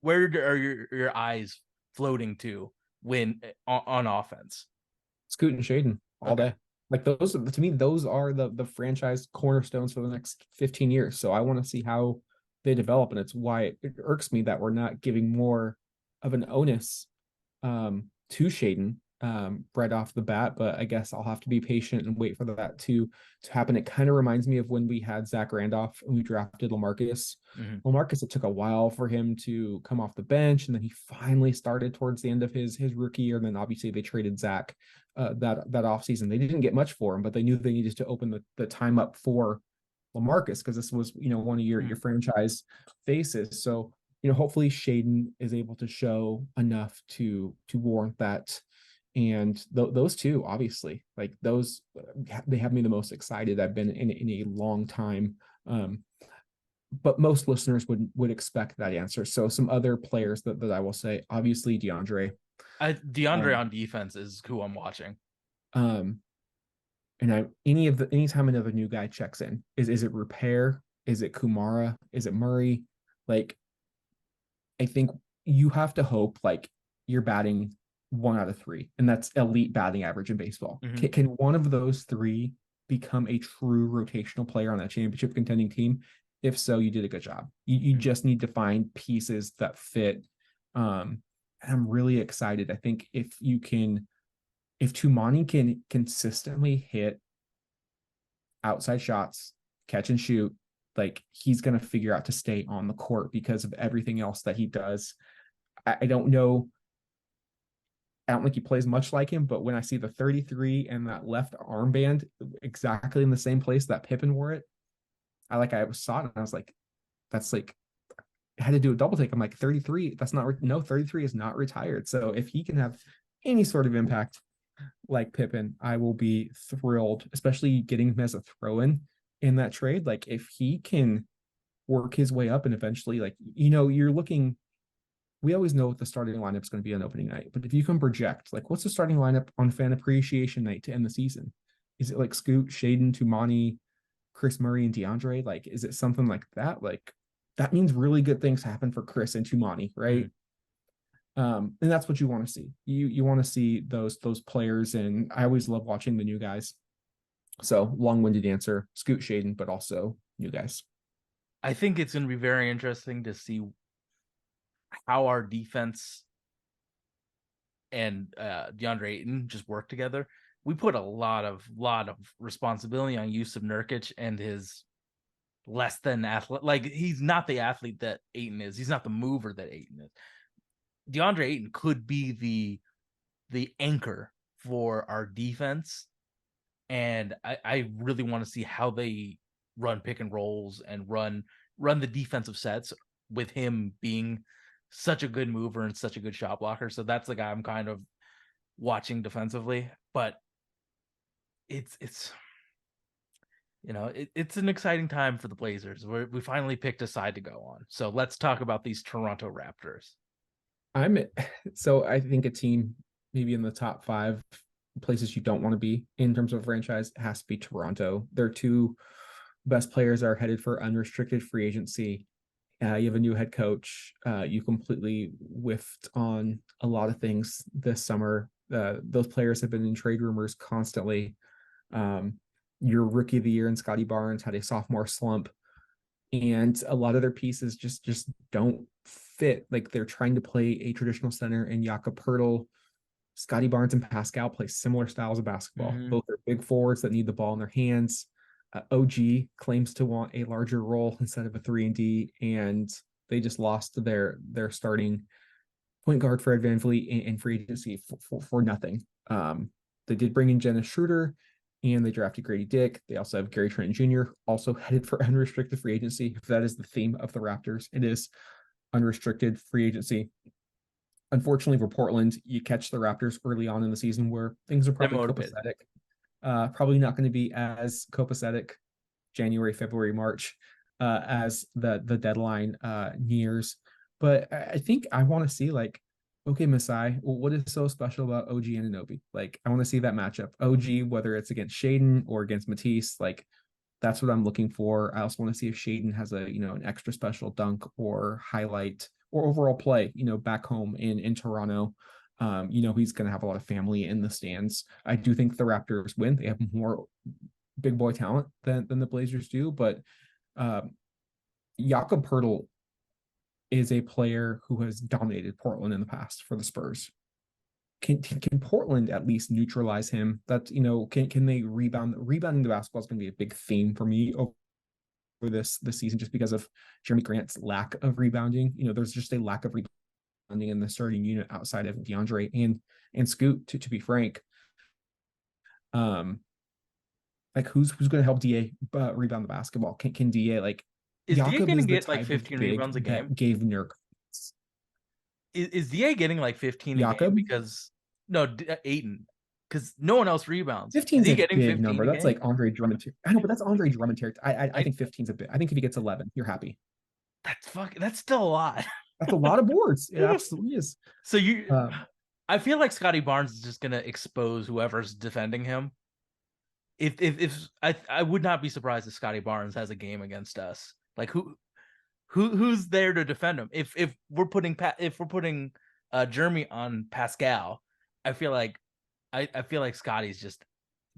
Where are your eyes floating to when on offense?" Scoot and Shaedon all Okay. day. Like those to me, those are the franchise cornerstones for the next 15 years. So I want to see how they develop, and it's why it irks me that we're not giving more of an onus to Shaedon right off the bat. But I guess I'll have to be patient and wait for that to happen. It kind of reminds me of when we had Zach Randolph and we drafted LaMarcus. LaMarcus, it took a while for him to come off the bench, and then he finally started towards the end of his rookie year. And then obviously they traded Zach that offseason. They didn't get much for him, but they knew they needed to open the time up for LaMarcus because this was one of your franchise faces. So hopefully Shaedon is able to show enough to warrant that. And those two, obviously, like those, they have me the most excited I've been in a long time. But most listeners would expect that answer. So some other players that I will say, obviously DeAndre. DeAndre on defense is who I'm watching. And anytime another new guy checks in, is it Repair? Is it Kumara? Is it Murray? Like, I think you have to hope like you're batting one out of three, and that's elite batting average in baseball. Mhm. Can one of those three become a true rotational player on that championship contending team? If so, you did a good job. You Mhm. just need to find pieces that fit. And I'm really excited. I think if Tumani can consistently hit outside shots, catch and shoot, like he's gonna figure out to stay on the court because of everything else that he does. I don't know. I don't think he plays much like him, but when I see the 33 and that left armband exactly in the same place that Pippen wore it, I saw it and I was like, that's like I had to do a double take. I'm like 33. That's not no 33 is not retired. So if he can have any sort of impact like Pippen, I will be thrilled, especially getting him as a throw in that trade. Like if he can work his way up and eventually, like, you're looking, we always know what the starting lineup is going to be on opening night, but if you can project, like, what's the starting lineup on fan appreciation night to end the season? Is it like Scoot, Shaedon, Tumani, Chris Murray, and DeAndre? Like, is it something like that? Like, that means really good things happen for Chris and Tumani, right? Mhm. And that's what you want to see. You want to see those players, and I always love watching the new guys. So long-winded answer: Scoot, Shaedon, but also new guys. I think it's going to be very interesting to see how our defense and DeAndre Ayton just work together. We put a lot of responsibility on Yusuf Nurkic and his less than athlete. Like he's not the athlete that Ayton is. He's not the mover that Ayton is. DeAndre Ayton could be the anchor for our defense, and I really want to see how they run pick and rolls and run the defensive sets with him being such a good mover and such a good shot blocker. So that's the guy I'm kind of watching defensively. But it's it's an exciting time for the Blazers. We finally picked a side to go on. So let's talk about these Toronto Raptors. I'm so I think a team maybe in the top five places you don't want to be in terms of franchise has to be Toronto. Their two best players are headed for unrestricted free agency. You have a new head coach. You completely whiffed on a lot of things this summer. Those players have been in trade rumors constantly. Um, your rookie of the year in Scotty Barnes had a sophomore slump, and a lot of their pieces just don't fit. Like they're trying to play a traditional center in Jakob Pertl. Scotty Barnes and Pascal play similar styles of basketball. Mm-hmm. Both are big forwards that need the ball in their hands. OG claims to want a larger role instead of a 3-and-D, and they just lost their starting point guard Fred VanVleet in free agency for nothing. They did bring in Dennis Schroeder, and they drafted Grady Dick. They also have Gary Trent Jr., also headed for unrestricted free agency. If that is the theme of the Raptors, it is unrestricted free agency. Unfortunately for Portland, you catch the Raptors early on in the season where things are They're probably motivated. copacetic. Probably not going to be as copacetic January, February, March as the deadline nears. But I think I want to see, like, okay, Masai, well, what is so special about OG and Anunoby? Like, I want to see that matchup. OG, whether it's against Shaedon or against Matisse, like that's what I'm looking for. I also want to see if Shaedon has an extra special dunk or highlight or overall play, back home in Toronto. He's going to have a lot of family in the stands. I do think the Raptors win. They have more big boy talent than the Blazers do, but Jakob Pertl is a player who has dominated Portland in the past for the Spurs. Can Portland at least neutralize him? That can they rebound? Rebounding the basketball is going to be a big theme for me over this season, just because of Jeremy Grant's lack of rebounding. There's just a lack of rebounding in the starting unit outside of DeAndre and Scoot. To be frank, like who's going to help Da rebound the basketball? Can Da like Is DA Jakob going to is the get like type of 15 big rebounds a game? that gave Nurk Is DA getting like 15 a game? Jakob. Because no, Ayton, because no one else rebounds. Is 15's he a getting big 15 number. a That's game? like Andre Drummond. I know, but that's Andre Drummond territory. I I think 15's a bit. I think if he gets 11, you're happy. that's still a lot. That's a lot of boards. It absolutely is. So Um, I feel like Scotty Barnes is just gonna expose whoever's defending him. If I would not be surprised if Scotty Barnes has a game against us. Like who's there to defend him? If we're putting Jeremy on Pascal, I feel like I feel like Scotty's just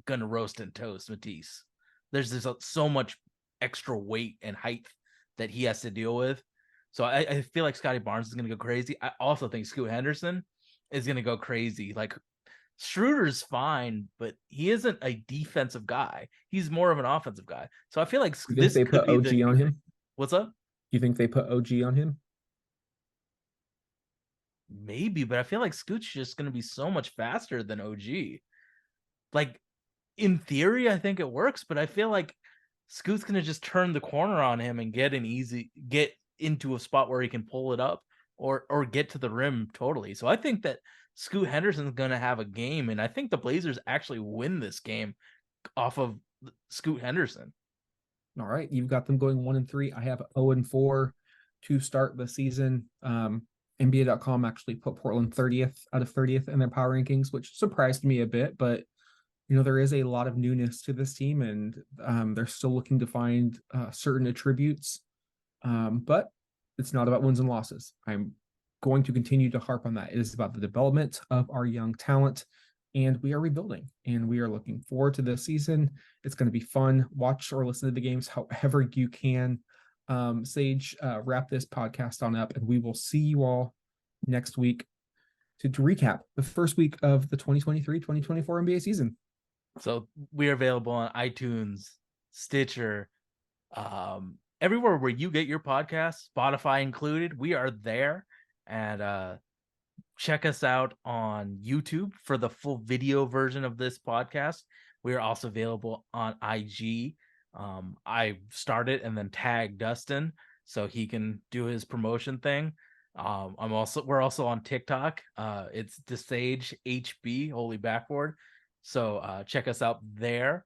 gonna roast and toast Matisse. There's just so much extra weight and height that he has to deal with. So I feel like Scotty Barnes is gonna go crazy. I also think Scoot Henderson is gonna go crazy. Like Schroeder's fine, but he isn't a defensive guy. He's more of an offensive guy. So I feel like You think this they could put be the OG on him? what's up? You think they put OG on him? Maybe, but I feel like Scoot's just gonna be so much faster than OG. Like in theory, I think it works, but I feel like Scoot's gonna just turn the corner on him and get into a spot where he can pull it up or get to the rim totally. So I think that Scoot Henderson's gonna have a game, and I think the Blazers actually win this game off of Scoot Henderson. All right, you've got them going 1-3. I have 0-4 to start the season. NBA.com actually put Portland 30th out of 30th in their power rankings, which surprised me a bit, but there is a lot of newness to this team, and they're still looking to find certain attributes. But it's not about wins and losses. I'm going to continue to harp on that. It is about the development of our young talent, and we are rebuilding, and we are looking forward to this season. It's going to be fun. Watch or listen to the games however you can. Sage, wrap this podcast on up, and we will see you all next week to recap the first week of the 2023-2024 NBA season. So we are available on iTunes, Stitcher, everywhere where you get your podcasts, Spotify included. We are there. And check us out on YouTube for the full video version of this podcast. We are also available on IG. I started and then tagged Dustin so he can do his promotion thing. We're also on TikTok. It's Desage HB, Holy Backboard. So check us out there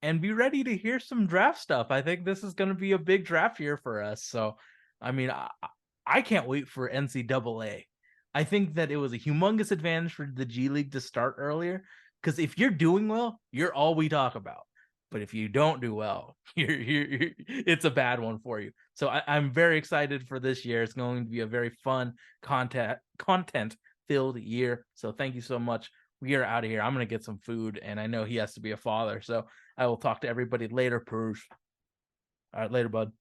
and be ready to hear some draft stuff. I think this is going to be a big draft year for us. So, I mean, I can't wait for NCAA. I think that it was a humongous advantage for the G League to start earlier because if you're doing well, you're all we talk about. But if you don't do well, it's a bad one for you. So I'm very excited for this year. It's going to be a very fun content filled year. So thank you so much. We are out of here. I'm going to get some food, and I know he has to be a father. So I will talk to everybody later, Poosh. All right, later, bud.